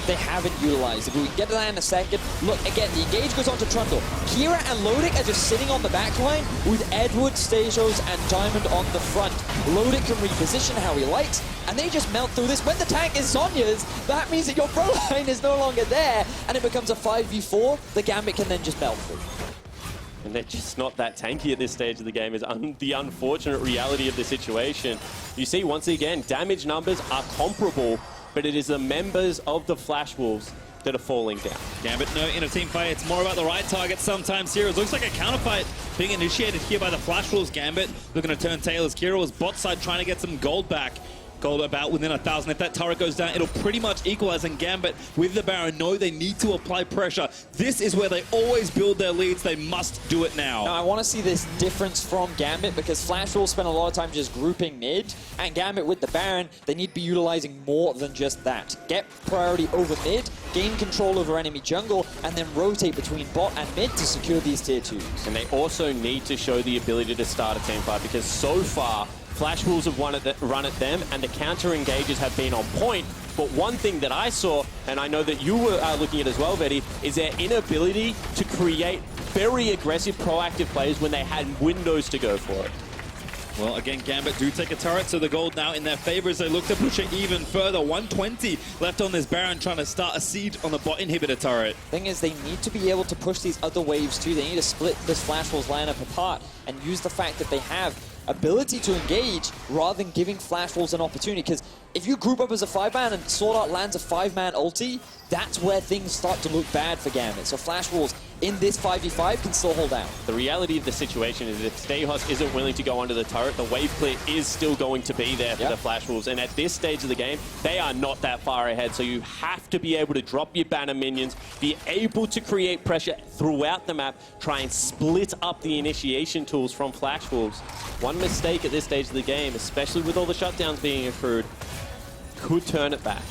they haven't utilized. If we can get to that in a second, look, again, the engage goes on to Trundle. Kira and Lodik are just sitting on the back line with Edward, Stejos, and Diamond on the front. Lodik can reposition how he likes, and they just melt through this. When the tank is Sonya's, that means that your pro line is no longer there, and it becomes a 5v4. The Gambit can then just melt through. And they're just not that tanky at this stage of the game, is the unfortunate reality of the situation. You see, once again, damage numbers are comparable, but it is the members of the Flashwolves that are falling down. Gambit, no, in a team fight, it's more about the right target sometimes here. It looks like a counterfight being initiated here by the Flashwolves. Gambit looking to turn tail as Kira was bot side trying to get some gold back. Gold about within 1,000. If that turret goes down, it'll pretty much equalize, and Gambit with the Baron know they need to apply pressure. This is where they always build their leads. They must do it now. Now, I want to see this difference from Gambit because Flashwolves spend a lot of time just grouping mid, and Gambit with the Baron, they need to be utilizing more than just that. Get priority over mid, gain control over enemy jungle, and then rotate between bot and mid to secure these tier 2s. And they also need to show the ability to start a team fight, because so far, Flashwolves have run at them, and the counter engages have been on point. But one thing that I saw, and I know that you were looking at as well, Vedi, is their inability to create very aggressive, proactive plays when they had windows to go for it. Well, again, Gambit do take a turret, so the gold now in their favor as they look to push it even further. 120 left on this Baron, trying to start a siege on the bot inhibitor turret. Thing is, they need to be able to push these other waves too. They need to split this Flashwolves lineup apart and use the fact that they have ability to engage rather than giving Flashwolves an opportunity. Because if you group up as a 5-man and SwordArt lands a 5-man ulti, that's where things start to look bad for Gambit. So Flashwolves in this 5v5 can still hold out. The reality of the situation is if Stejos isn't willing to go under the turret, the wave clear is still going to be there for the Flashwolves. And at this stage of the game, they are not that far ahead. So you have to be able to drop your banner minions, be able to create pressure throughout the map, try and split up the initiation tools from Flashwolves. One mistake at this stage of the game, especially with all the shutdowns being accrued, could turn it back.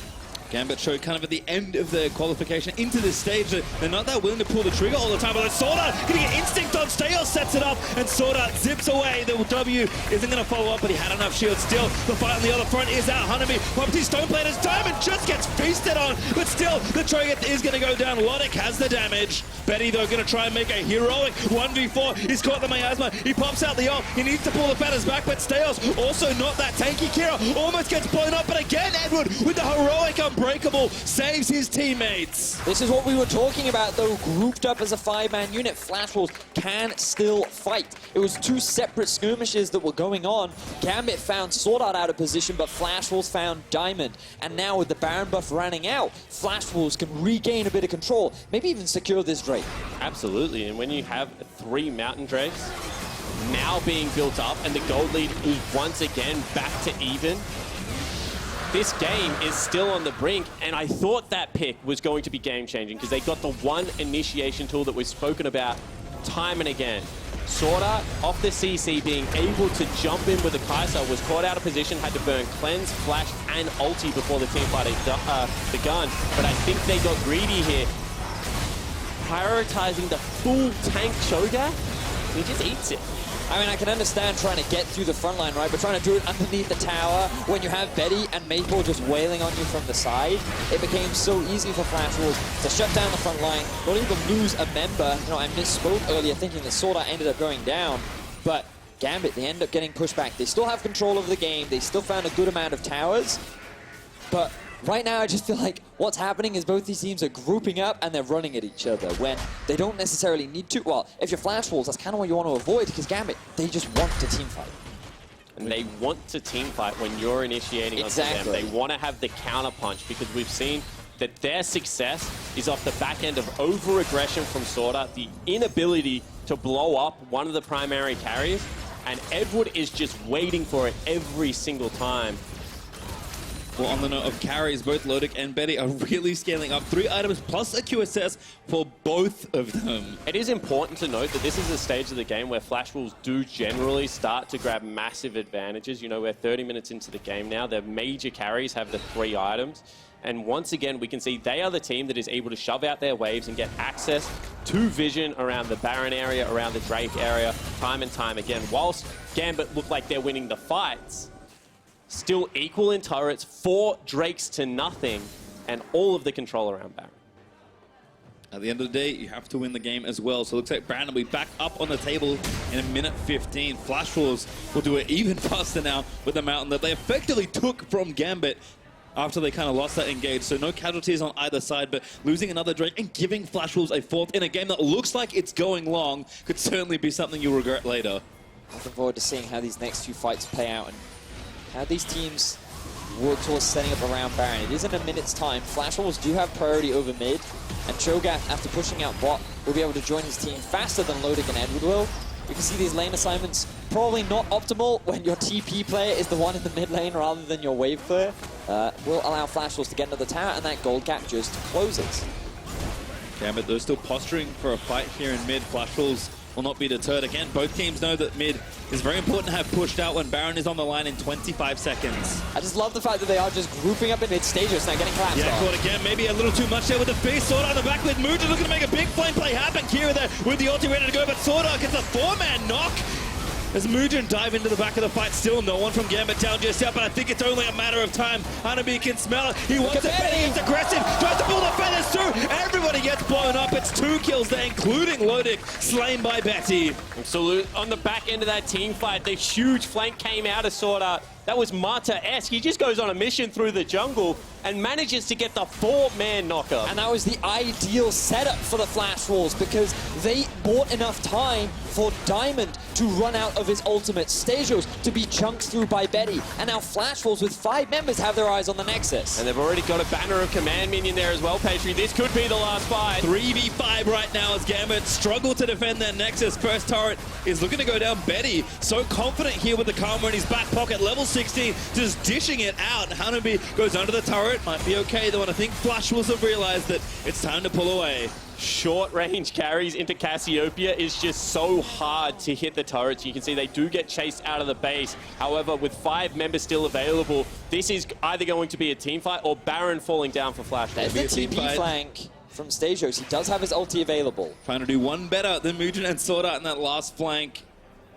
Gambit showed kind of at the end of their qualification into this stage that they're not that willing to pull the trigger all the time, but SwordArt going to get instinct on. Stejos sets it up, and SwordArt zips away. The W isn't going to follow up, but he had enough shield still. The fight on the other front is out. Hanabi, Property Stoneblade as Diamond just gets feasted on, but still, the Cho'Gath is going to go down. Lodik has the damage. Betty, though, going to try and make a heroic 1v4. He's caught the miasma. He pops out the ult. He needs to pull the feathers back, but Stejos also not that tanky. Kira almost gets blown up, but again, Edward with the heroic Unbreakable saves his teammates. This is what we were talking about, though. Grouped up as a 5-man unit, Flashwolves can still fight. It was 2 separate skirmishes that were going on. Gambit found SwordArt out of position, but Flashwolves found Diamond. And now with the Baron buff running out, Flashwolves can regain a bit of control, maybe even secure this Drake. Absolutely, and when you have 3 Mountain Drakes now being built up and the gold lead is once again back to even, this game is still on the brink, and I thought that pick was going to be game-changing because they got the one initiation tool that we've spoken about time and again. SwordArt off the CC being able to jump in with the Kai'Sa, was caught out of position, had to burn Cleanse, Flash, and Ulti before the teamfight begun. But I think they got greedy here, prioritizing the full tank Cho'Gath. He just eats it. I mean, I can understand trying to get through the front line, right? But trying to do it underneath the tower, when you have Betty and Maple just wailing on you from the side, it became so easy for Flashwolves to shut down the front line, not even lose a member. You know, I misspoke earlier thinking that SwordArt ended up going down, but Gambit, they end up getting pushed back. They still have control of the game. They still found a good amount of towers, but right now, I just feel like what's happening is both these teams are grouping up and they're running at each other when they don't necessarily need to. Well, if you're Flashwolves, that's kind of what you want to avoid, because Gambit, they just want to teamfight. And they want to teamfight when you're initiating onto them. They want to have the counter-punch, because we've seen that their success is off the back end of over-aggression from SwordArt, the inability to blow up one of the primary carriers, and Edward is just waiting for it every single time. Well, on the note of carries, both Lodik and Betty are really scaling up. 3 items plus a QSS for both of them. It is important to note that this is a stage of the game where Flash Wolves do generally start to grab massive advantages. You know, we're 30 minutes into the game now. Their major carries have the 3 items. And once again, we can see they are the team that is able to shove out their waves and get access to vision around the Baron area, around the Drake area, time and time again. Whilst Gambit look like they're winning the fights, still equal in turrets, 4 Drakes to nothing, and all of the control around Baron. At the end of the day, you have to win the game as well. So it looks like Baron will be back up on the table in a minute 15. Flash Wolves will do it even faster now with the mountain that they effectively took from Gambit after they kind of lost that engage. So no casualties on either side, but losing another Drake and giving Flash Wolves a 4th in a game that looks like it's going long could certainly be something you'll regret later. Looking forward to seeing how these next 2 fights play out and how these teams work towards setting up around Baron. It is in a minute's time. Flash Wolves do have priority over mid, and Cho'Gath, after pushing out bot, will be able to join his team faster than Lodik and Edward will. We can see these lane assignments probably not optimal when your TP player is the one in the mid lane rather than your wave player. Will allow Flash Wolves to get into the tower, and that gold gap just closes. Gambit, they're still posturing for a fight here in mid. Flash Wolves will not be deterred. Again, both teams know that mid is very important to have pushed out when Baron is on the line in 25 seconds. I just love the fact that they are just grouping up in mid-stages, not getting collapsed Yeah, on. caught again. Maybe a little too much there with the face. SwordArt on the back with Moojin looking to make a big flame play happen. Kira there with the ulti ready to go, but SwordArt gets a 4-man knock. As Moojin dive into the back of the fight, still no one from Gambit down just yet, but I think it's only a matter of time. Hanabi can smell it. He wants it, Betty. It's aggressive. Tries to pull the feathers through. Everybody gets blown up. It's 2 kills there, including Lodik, slain by Betty. Absolutely. On the back end of that team fight, the huge flank came out of SwordArt. That was Mata-esque. He just goes on a mission through the jungle and manages to get the 4-man knocker. And that was the ideal setup for the Flash Wolves because they bought enough time for Diamond to run out of his ultimate, Stejos to be chunked through by Betty. And now Flash Wolves with 5 members have their eyes on the Nexus. And they've already got a banner of command minion there as well, Pastry. This could be the last fight. 3v5 right now as Gambit struggle to defend their Nexus. First turret is looking to go down. Betty, so confident here with the Karma in his back pocket. Level 16, just dishing it out. Hanabi goes under the turret. Might be okay, though, and I think Flash Wolves have realized that it's time to pull away. Short range carries into Cassiopeia is just so hard to hit the turrets. You can see they do get chased out of the base. However, with 5 members still available, this is either going to be a team fight or Baron falling down for Flash. There's the TP flank from Stejos. He does have his ulti available. Trying to do one better than Moojin and SwordArt in that last flank.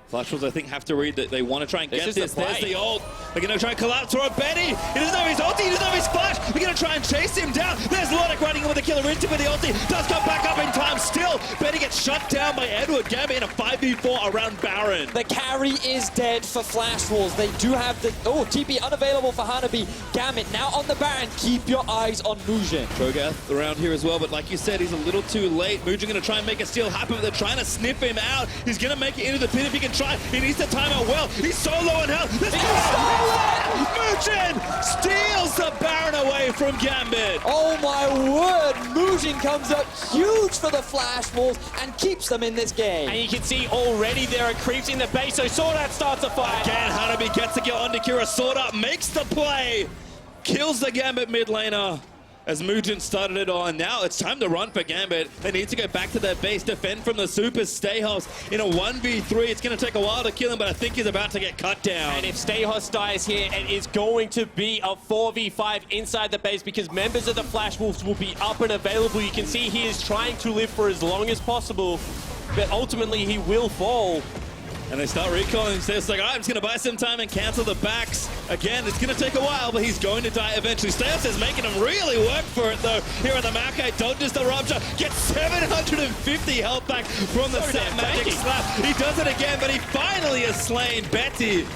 Flash Wolves, I think, have to read that they want to try and get this. There's the ult. They're going to try and collapse for Betty. He doesn't have his ulti. He doesn't have his flash. They're going to try and chase him down. There's Lodik running in with the killer instinct with the ulti. Does come back up in time. Still, Betty gets shut down by Edward. Gambit in a 5v4 around Baron. The carry is dead for Flash Wolves. They do have the... Oh, TP unavailable for Hanabi. Gambit now on the Baron. Keep your eyes on Moojin. Cho'Gath around here as well, but like you said, he's a little too late. Moojin going to try and make a steal happen, but they're trying to sniff him out. He's going to make it into the pit if he can try. He needs to time out well. He's so low on health. Moojin steals the Baron away from Gambit. Oh my word. Moojin comes up huge for the Flash Wolves and keeps them in this game. And you can see already there are creeps in the base, so SwordArt starts a fight. Again, Hanabi gets to get onto Kira. SwordArt makes the play. Kills the Gambit mid laner. As Moojin started it all, and now it's time to run for Gambit. They need to go back to their base, defend from the super Stejos in a 1v3. It's going to take a while to kill him, but I think he's about to get cut down. And if Stejos dies here, it is going to be a 4v5 inside the base because members of the Flash Wolves will be up and available. You can see he is trying to live for as long as possible, but ultimately he will fall. And they start recalling. So it's like, all right, I'm just going to buy some time and cancel the backs. Again, it's going to take a while, but he's going to die eventually. Stejos is making him really work for it, though. Here on the Maokai, dodges the rupture, gets 750 health back from the Sap Magic Slap. He does it again, but he finally has slain Betty.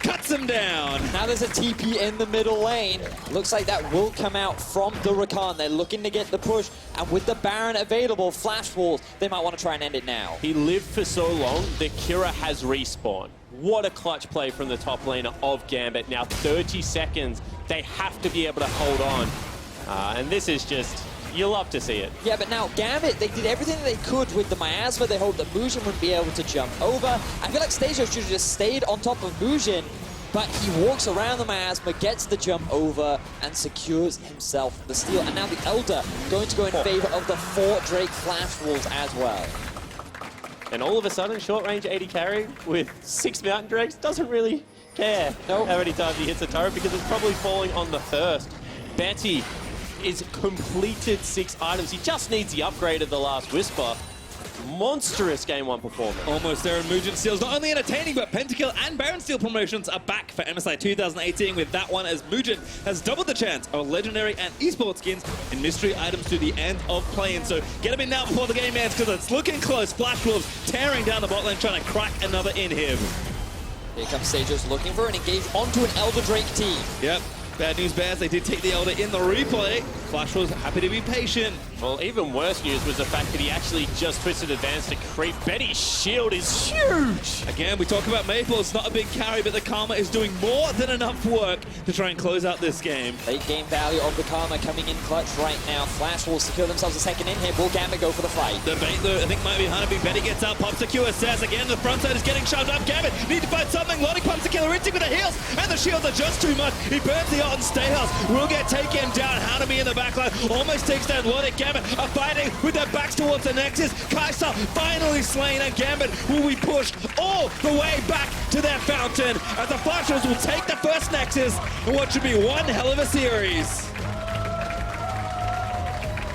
Cuts him down. Now there's a TP in the middle lane. Looks like that will come out from the Rakan. They're looking to get the push. And with the Baron available, Flash Wolves, they might want to try and end it now. He lived for so long that Kira has respawned. What a clutch play from the top laner of Gambit. Now 30 seconds. They have to be able to hold on. And this is just... you love to see it. Yeah, but now Gambit, they did everything they could with the miasma. They hoped that Moojin wouldn't be able to jump over. I feel like Stejos should have just stayed on top of Moojin, but he walks around the miasma, gets the jump over, and secures himself the steal. And now the Elder going to go in favor of the 4 Drake Flash Wolves as well. And all of a sudden, short-range 80 carry with 6 Mountain Drakes doesn't really care how many times he hits a turret because it's probably falling on the first. Betty is completed 6 items. He just needs the upgrade of the Last Whisper. Monstrous Game 1 performance. Almost there, and Moojin steals not only entertaining, but Pentakill and Baron Steel promotions are back for MSI 2018 with that one, as Moojin has doubled the chance of legendary and esports skins and mystery items to the end of play. And so get him in now before the game ends, because it's looking close. Flash Wolves tearing down the bot lane, trying to crack another inhib. Here comes Stejos looking for an engage onto an Elder Drake team. Yep. Bad news bears, they did take the Elder in the replay. Flash was happy to be patient. Well, even worse news was the fact that he actually just twisted advance to creep. Betty's shield is huge! Again, we talk about Maple, it's not a big carry, but the Karma is doing more than enough work to try and close out this game. Late game value of the Karma coming in clutch right now. Flash will secure themselves a second in here. Will Gambit go for the fight? The bait, though, I think might be Hanabi. Betty gets out, pops the QSS. Again, the front side is getting shoved up. Gambit need to find something. Lodik pumps the killer, Ritchie with the heals, and the shields are just too much. He burns the ult and Stayhouse will get taken down. Hanabi in the backline almost takes down Lodik. Gambit are fighting with their backs towards the Nexus. Kai'Sa finally slain, and Gambit will be pushed all the way back to their fountain as the Flashers will take the first Nexus in what should be one hell of a series.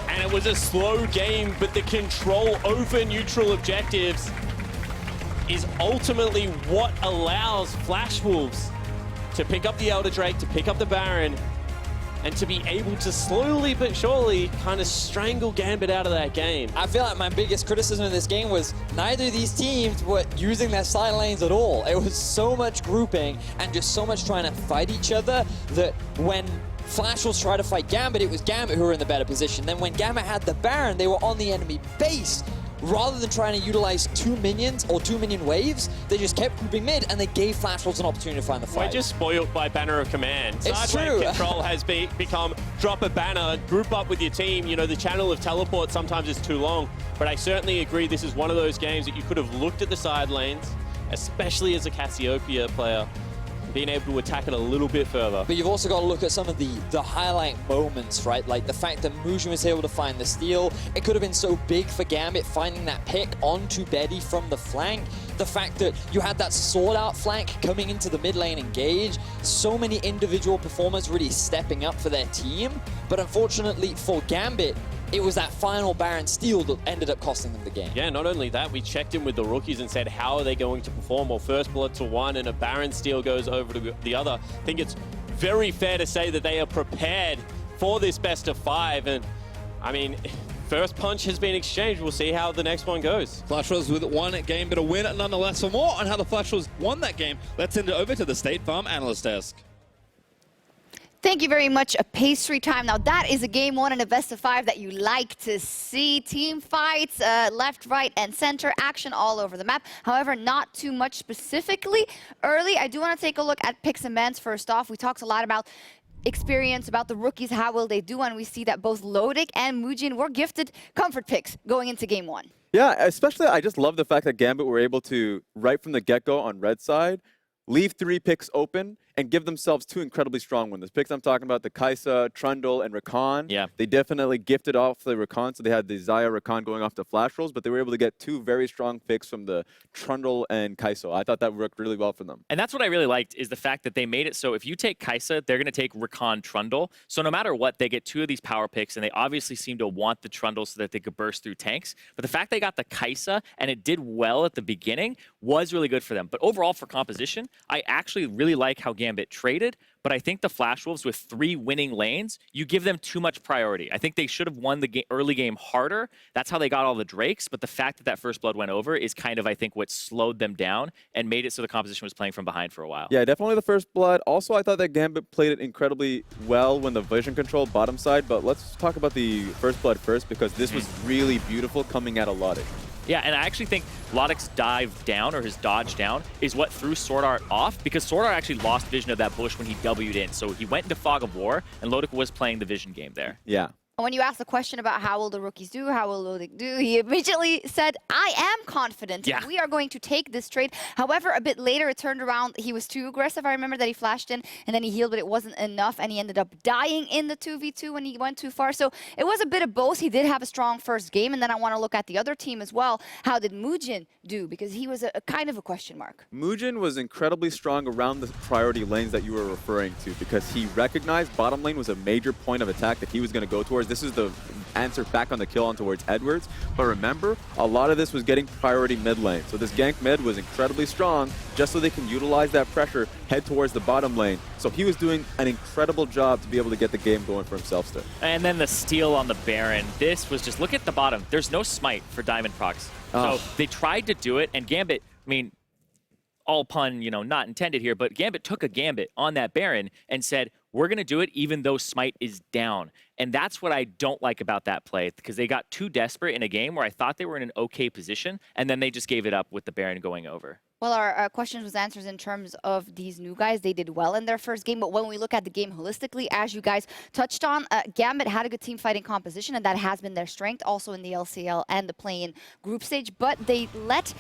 And it was a slow game, but the control over neutral objectives is ultimately what allows Flash Wolves to pick up the Elder Drake, to pick up the Baron, and to be able to slowly but surely kind of strangle Gambit out of that game. I feel like my biggest criticism of this game was neither of these teams were using their side lanes at all. It was so much grouping and just so much trying to fight each other that when Flash was trying to fight Gambit, it was Gambit who were in the better position. Then when Gambit had the Baron, they were on the enemy base. Rather than trying to utilize 2 minions or 2 minion waves, they just kept grouping mid and they gave Flash Wolves an opportunity to find the fight. We're just spoiled by Banner of Command. It's Side lane true. control has become drop a banner, group up with your team. You know, the channel of teleport sometimes is too long, but I certainly agree this is one of those games that you could have looked at the side lanes, especially as a Cassiopeia player, being able to attack it a little bit further. But you've also got to look at some of the highlight moments, right? Like the fact that Moojin was able to find the steal. It could have been so big for Gambit finding that pick onto Betty from the flank. The fact that you had that SwordArt flank coming into the mid lane engage. So many individual performers really stepping up for their team. But unfortunately for Gambit, it was that final Baron steal that ended up costing them the game. Yeah, not only that, we checked in with the rookies and said, how are they going to perform? Well, first blood to one and a Baron steal goes over to the other. I think it's very fair to say that they are prepared for this best of 5. And I mean, first punch has been exchanged. We'll see how the next one goes. Flash Wolves with one game, but a win nonetheless. For more on how the Flash Wolves won that game, let's send it over to the State Farm Analyst Desk. Thank you very much, PastryTime. Now that is a game 1 in a best of 5 that you like to see. Team fights, left, right, and center, action all over the map. However, not too much specifically early. I do want to take a look at picks and bans first off. We talked a lot about experience, about the rookies, how will they do, and we see that both Lodik and Moojin were gifted comfort picks going into game 1. Yeah, especially I just love the fact that Gambit were able to, right from the get-go on red side, leave 3 picks open and give themselves 2 incredibly strong ones. The picks I'm talking about, the Kai'Sa, Trundle, and Rakan. Yeah. They definitely gifted off the Rakan, so they had the Xayah Rakan going off the flash rolls, but they were able to get 2 very strong picks from the Trundle and Kai'Sa. I thought that worked really well for them. And that's what I really liked, is the fact that they made it so if you take Kai'Sa, they're going to take Rakan Trundle. So no matter what, they get 2 of these power picks, and they obviously seem to want the Trundle so that they could burst through tanks. But the fact they got the Kai'Sa, and it did well at the beginning, was really good for them. But overall, for composition, I actually really like how Gambit traded. But I think the Flash Wolves, with 3 winning lanes, you give them too much priority. I think they should have won the early game harder. That's how they got all the Drakes. But the fact that that first blood went over is kind of, I think, what slowed them down and made it so the composition was playing from behind for a while. Yeah, definitely the first blood. Also, I thought that Gambit played it incredibly well when the vision control bottom side. But let's talk about the first blood first, because this was really beautiful coming out of Lodik. Yeah, and I actually think Lodik's dive down, or his dodge down, is what threw SwordArt off, because SwordArt actually lost vision of that bush when he W'd in. So he went into Fog of War, and Lodik was playing the vision game there. Yeah. And when you asked the question about how will the rookies do, how will Lodik do, he immediately said, I am confident. Yeah. We are going to take this trade. However, a bit later it turned around. He was too aggressive. I remember that he flashed in and then he healed, but it wasn't enough. And he ended up dying in the 2v2 when he went too far. So it was a bit of both. He did have a strong first game. And then I want to look at the other team as well. How did Moojin do? Because he was a kind of a question mark. Moojin was incredibly strong around the priority lanes that you were referring to because he recognized bottom lane was a major point of attack that he was going to go towards. This is the answer back on the kill on towards Edwards. But remember, a lot of this was getting priority mid lane. So this gank mid was incredibly strong just so they can utilize that pressure, head towards the bottom lane. So he was doing an incredible job to be able to get the game going for himself still. And then the steal on the Baron. This was just, look at the bottom. There's no smite for Diamondprox. So they tried to do it, and Gambit, I mean, all pun, you know, not intended here, but Gambit took a Gambit on that Baron and said, we're going to do it even though smite is down. And that's what I don't like about that play, because they got too desperate in a game where I thought they were in an okay position, and then they just gave it up with the Baron going over. Well, our questions was answers in terms of these new guys. They did well in their first game, but when we look at the game holistically, as you guys touched on, Gambit had a good team fighting composition, and that has been their strength also in the LCL and the play-in group stage, but they let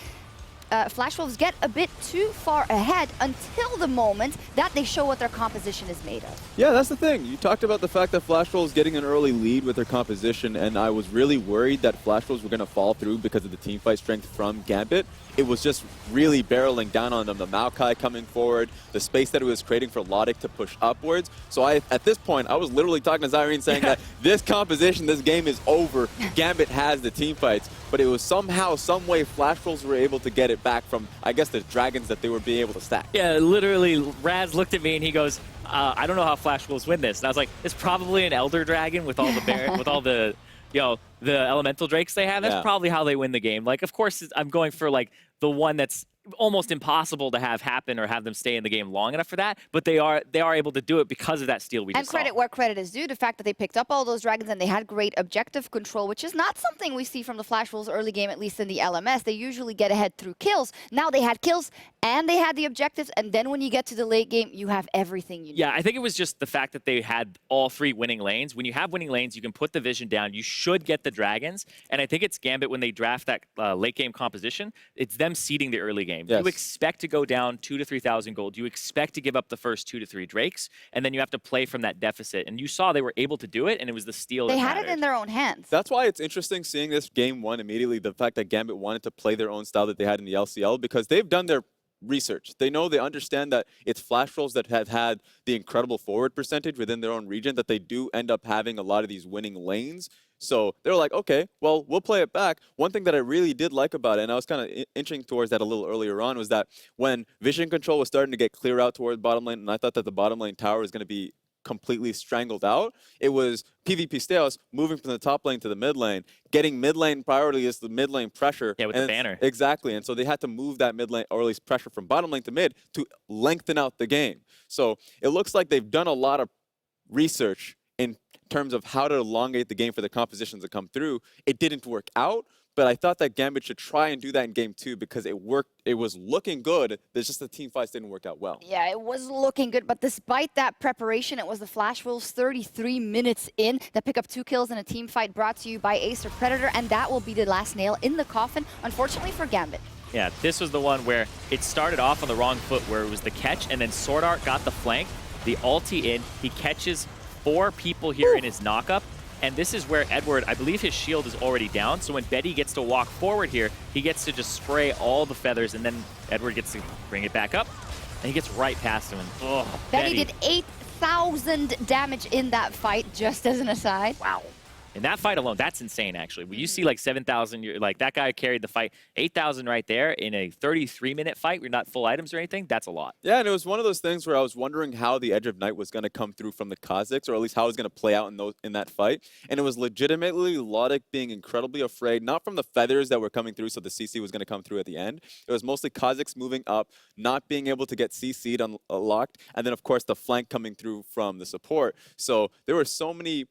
Flash Wolves get a bit too far ahead until the moment that they show what their composition is made of. Yeah, that's the thing. You talked about the fact that Flash Wolves getting an early lead with their composition, and I was really worried that Flash Wolves were going to fall through because of the team fight strength from Gambit. It was just really barreling down on them. The Maokai coming forward, the space that it was creating for Lodik to push upwards. So at this point, I was literally talking to Zyrene saying that this composition, this game is over. Gambit has the team fights. But it was somehow, some way, Flash Wolves were able to get it back from, I guess, the dragons that they were being able to stack. Yeah, literally, Raz looked at me and he goes, I don't know how Flash Wolves win this. And I was like, it's probably an Elder Dragon with all the with all the, you know, the elemental drakes they have. That's probably how they win the game. Like, of course, I'm going for like the one that's almost impossible to have happen or have them stay in the game long enough for that, but they are able to do it because of that steal we just saw. And credit where credit is due, the fact that they picked up all those dragons and they had great objective control, which is not something we see from the Flash Wolves early game, at least in the LMS. They usually get ahead through kills. Now they had kills and they had the objectives, and then when you get to the late game, you have everything you need. Yeah, I think it was just the fact that they had all three winning lanes. When you have winning lanes, you can put the vision down. You should get the dragons, and I think it's Gambit when they draft that late game composition, it's them seeding the early game. Yes. You expect to go down 2,000 to 3,000 gold. You expect to give up the first 2 to 3 drakes, and then you have to play from that deficit. And you saw they were able to do it, and it was the steal They that had mattered. it in their own hands. That's why it's interesting seeing this game one immediately, the fact that Gambit wanted to play their own style that they had in the LCL, because they've done their research. They know, they understand that it's Flash Wolves that have had the incredible forward percentage within their own region, that they do end up having a lot of these winning lanes. So they're like, okay, well, we'll play it back. One thing that I really did like about it, and I was kind of inching towards that a little earlier on, was that when vision control was starting to get clear out towards bottom lane, and I thought that the bottom lane tower was going to be completely strangled out, it was PVpStejos moving from the top lane to the mid lane, getting mid lane priority as the mid lane pressure. Yeah, with the banner. Exactly, and so they had to move that mid lane, or at least pressure from bottom lane to mid, to lengthen out the game. So it looks like they've done a lot of research in terms of how to elongate the game for the compositions to come through. It didn't work out, but I thought that Gambit should try and do that in game 2 because it worked. It was looking good. It's just the team fights didn't work out well. Yeah, it was looking good, but despite that preparation, it was the Flash Wolves 33 minutes in that pick up 2 kills in a team fight brought to you by Acer Predator, and that will be the last nail in the coffin, unfortunately for Gambit. Yeah, this was the one where it started off on the wrong foot, where it was the catch, and then SwordArt got the flank, the ulti in, he catches 4 people here in his knockup, and this is where Edward, I believe his shield is already down, so when Betty gets to walk forward here, he gets to just spray all the feathers, and then Edward gets to bring it back up, and he gets right past him. And, oh, Betty did 8,000 damage in that fight, just as an aside. Wow. In that fight alone, that's insane, actually. When you see like 7,000, you're like, that guy carried the fight. 8,000 right there in a 33-minute fight. We're not full items or anything. That's a lot. Yeah, and it was one of those things where I was wondering how the Edge of Night was going to come through from the Kha'Zix, or at least how it was going to play out in that fight. And it was legitimately Lodik being incredibly afraid, not from the feathers that were coming through, so the CC was going to come through at the end. It was mostly Kha'Zix moving up, not being able to get CC'd unlocked, and then, of course, the flank coming through from the support. So there were so many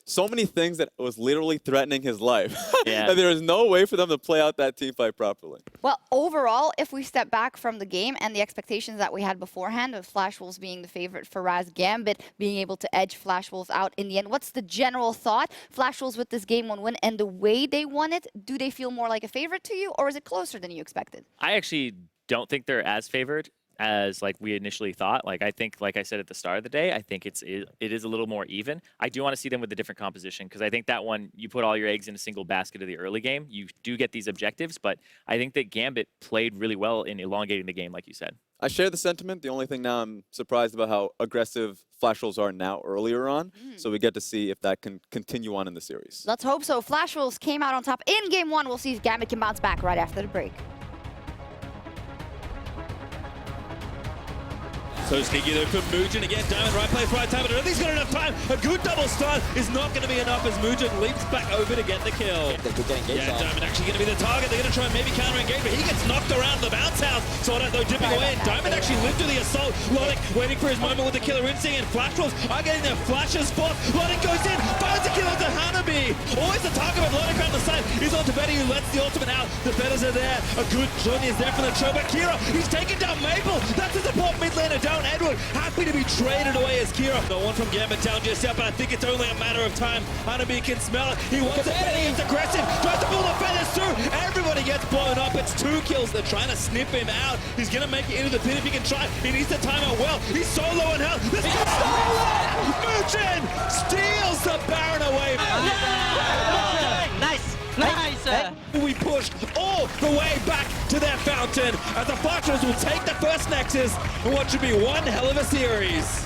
so many things that was literally threatening his life. Yeah. And there was no way for them to play out that team fight properly. Well, overall, if we step back from the game and the expectations that we had beforehand of Flash Wolves being the favorite for Raz, Gambit being able to edge Flash Wolves out in the end, what's the general thought? Flash Wolves with this game 1 win and the way they won it, do they feel more like a favorite to you, or is it closer than you expected? I actually don't think they're as favored as like we initially thought. Like I think, like I said at the start of the day, I think it is a little more even. I do want to see them with a different composition because I think that one, you put all your eggs in a single basket of the early game, you do get these objectives, but I think that Gambit played really well in elongating the game, like you said. I share the sentiment. The only thing now I'm surprised about how aggressive Flash Wolves are now earlier on. So we get to see if that can continue on in the series. Let's hope so. Flash Wolves came out on top in game 1. We'll see if Gambit can bounce back right after the break. So sneaky though for Moojin again. Diamond right place, right time. I don't think he's got enough time. A good double stun is not going to be enough as Moojin leaps back over to get the kill. They're good getting engaged. Diamond actually going to be the target. They're going to try and maybe counter-engage, but he gets knocked around the bounce house. SwordArt though dipping away, and Diamond actually lived through the assault. Lodik waiting for his moment with the killer instinct, and Flash Wolves are getting their flashes forth. Lodik goes in, finds a kill onto Hanabi. Always the target of Lodik around the side. He's on to Vedius, who lets the ultimate out. The feathers are there. A good journey is there from the Cho, but Kira, he's taking down Maple. That's the support mid laner down. Edward, happy to be traded away as Kira. No one from Gambit down just yet, but I think it's only a matter of time. Hanabi can smell it. He wants it, but he's aggressive. Tries to pull the feathers through. Everybody gets blown up. It's 2 kills. They're trying to snip him out. He's going to make it into the pit if he can try. He needs to time out well. He's so low on health. This is Moojin steals the Baron away. Nice. We pushed all the way back to their fountain as the Flash Wolves will take the first Nexus in what should be one hell of a series.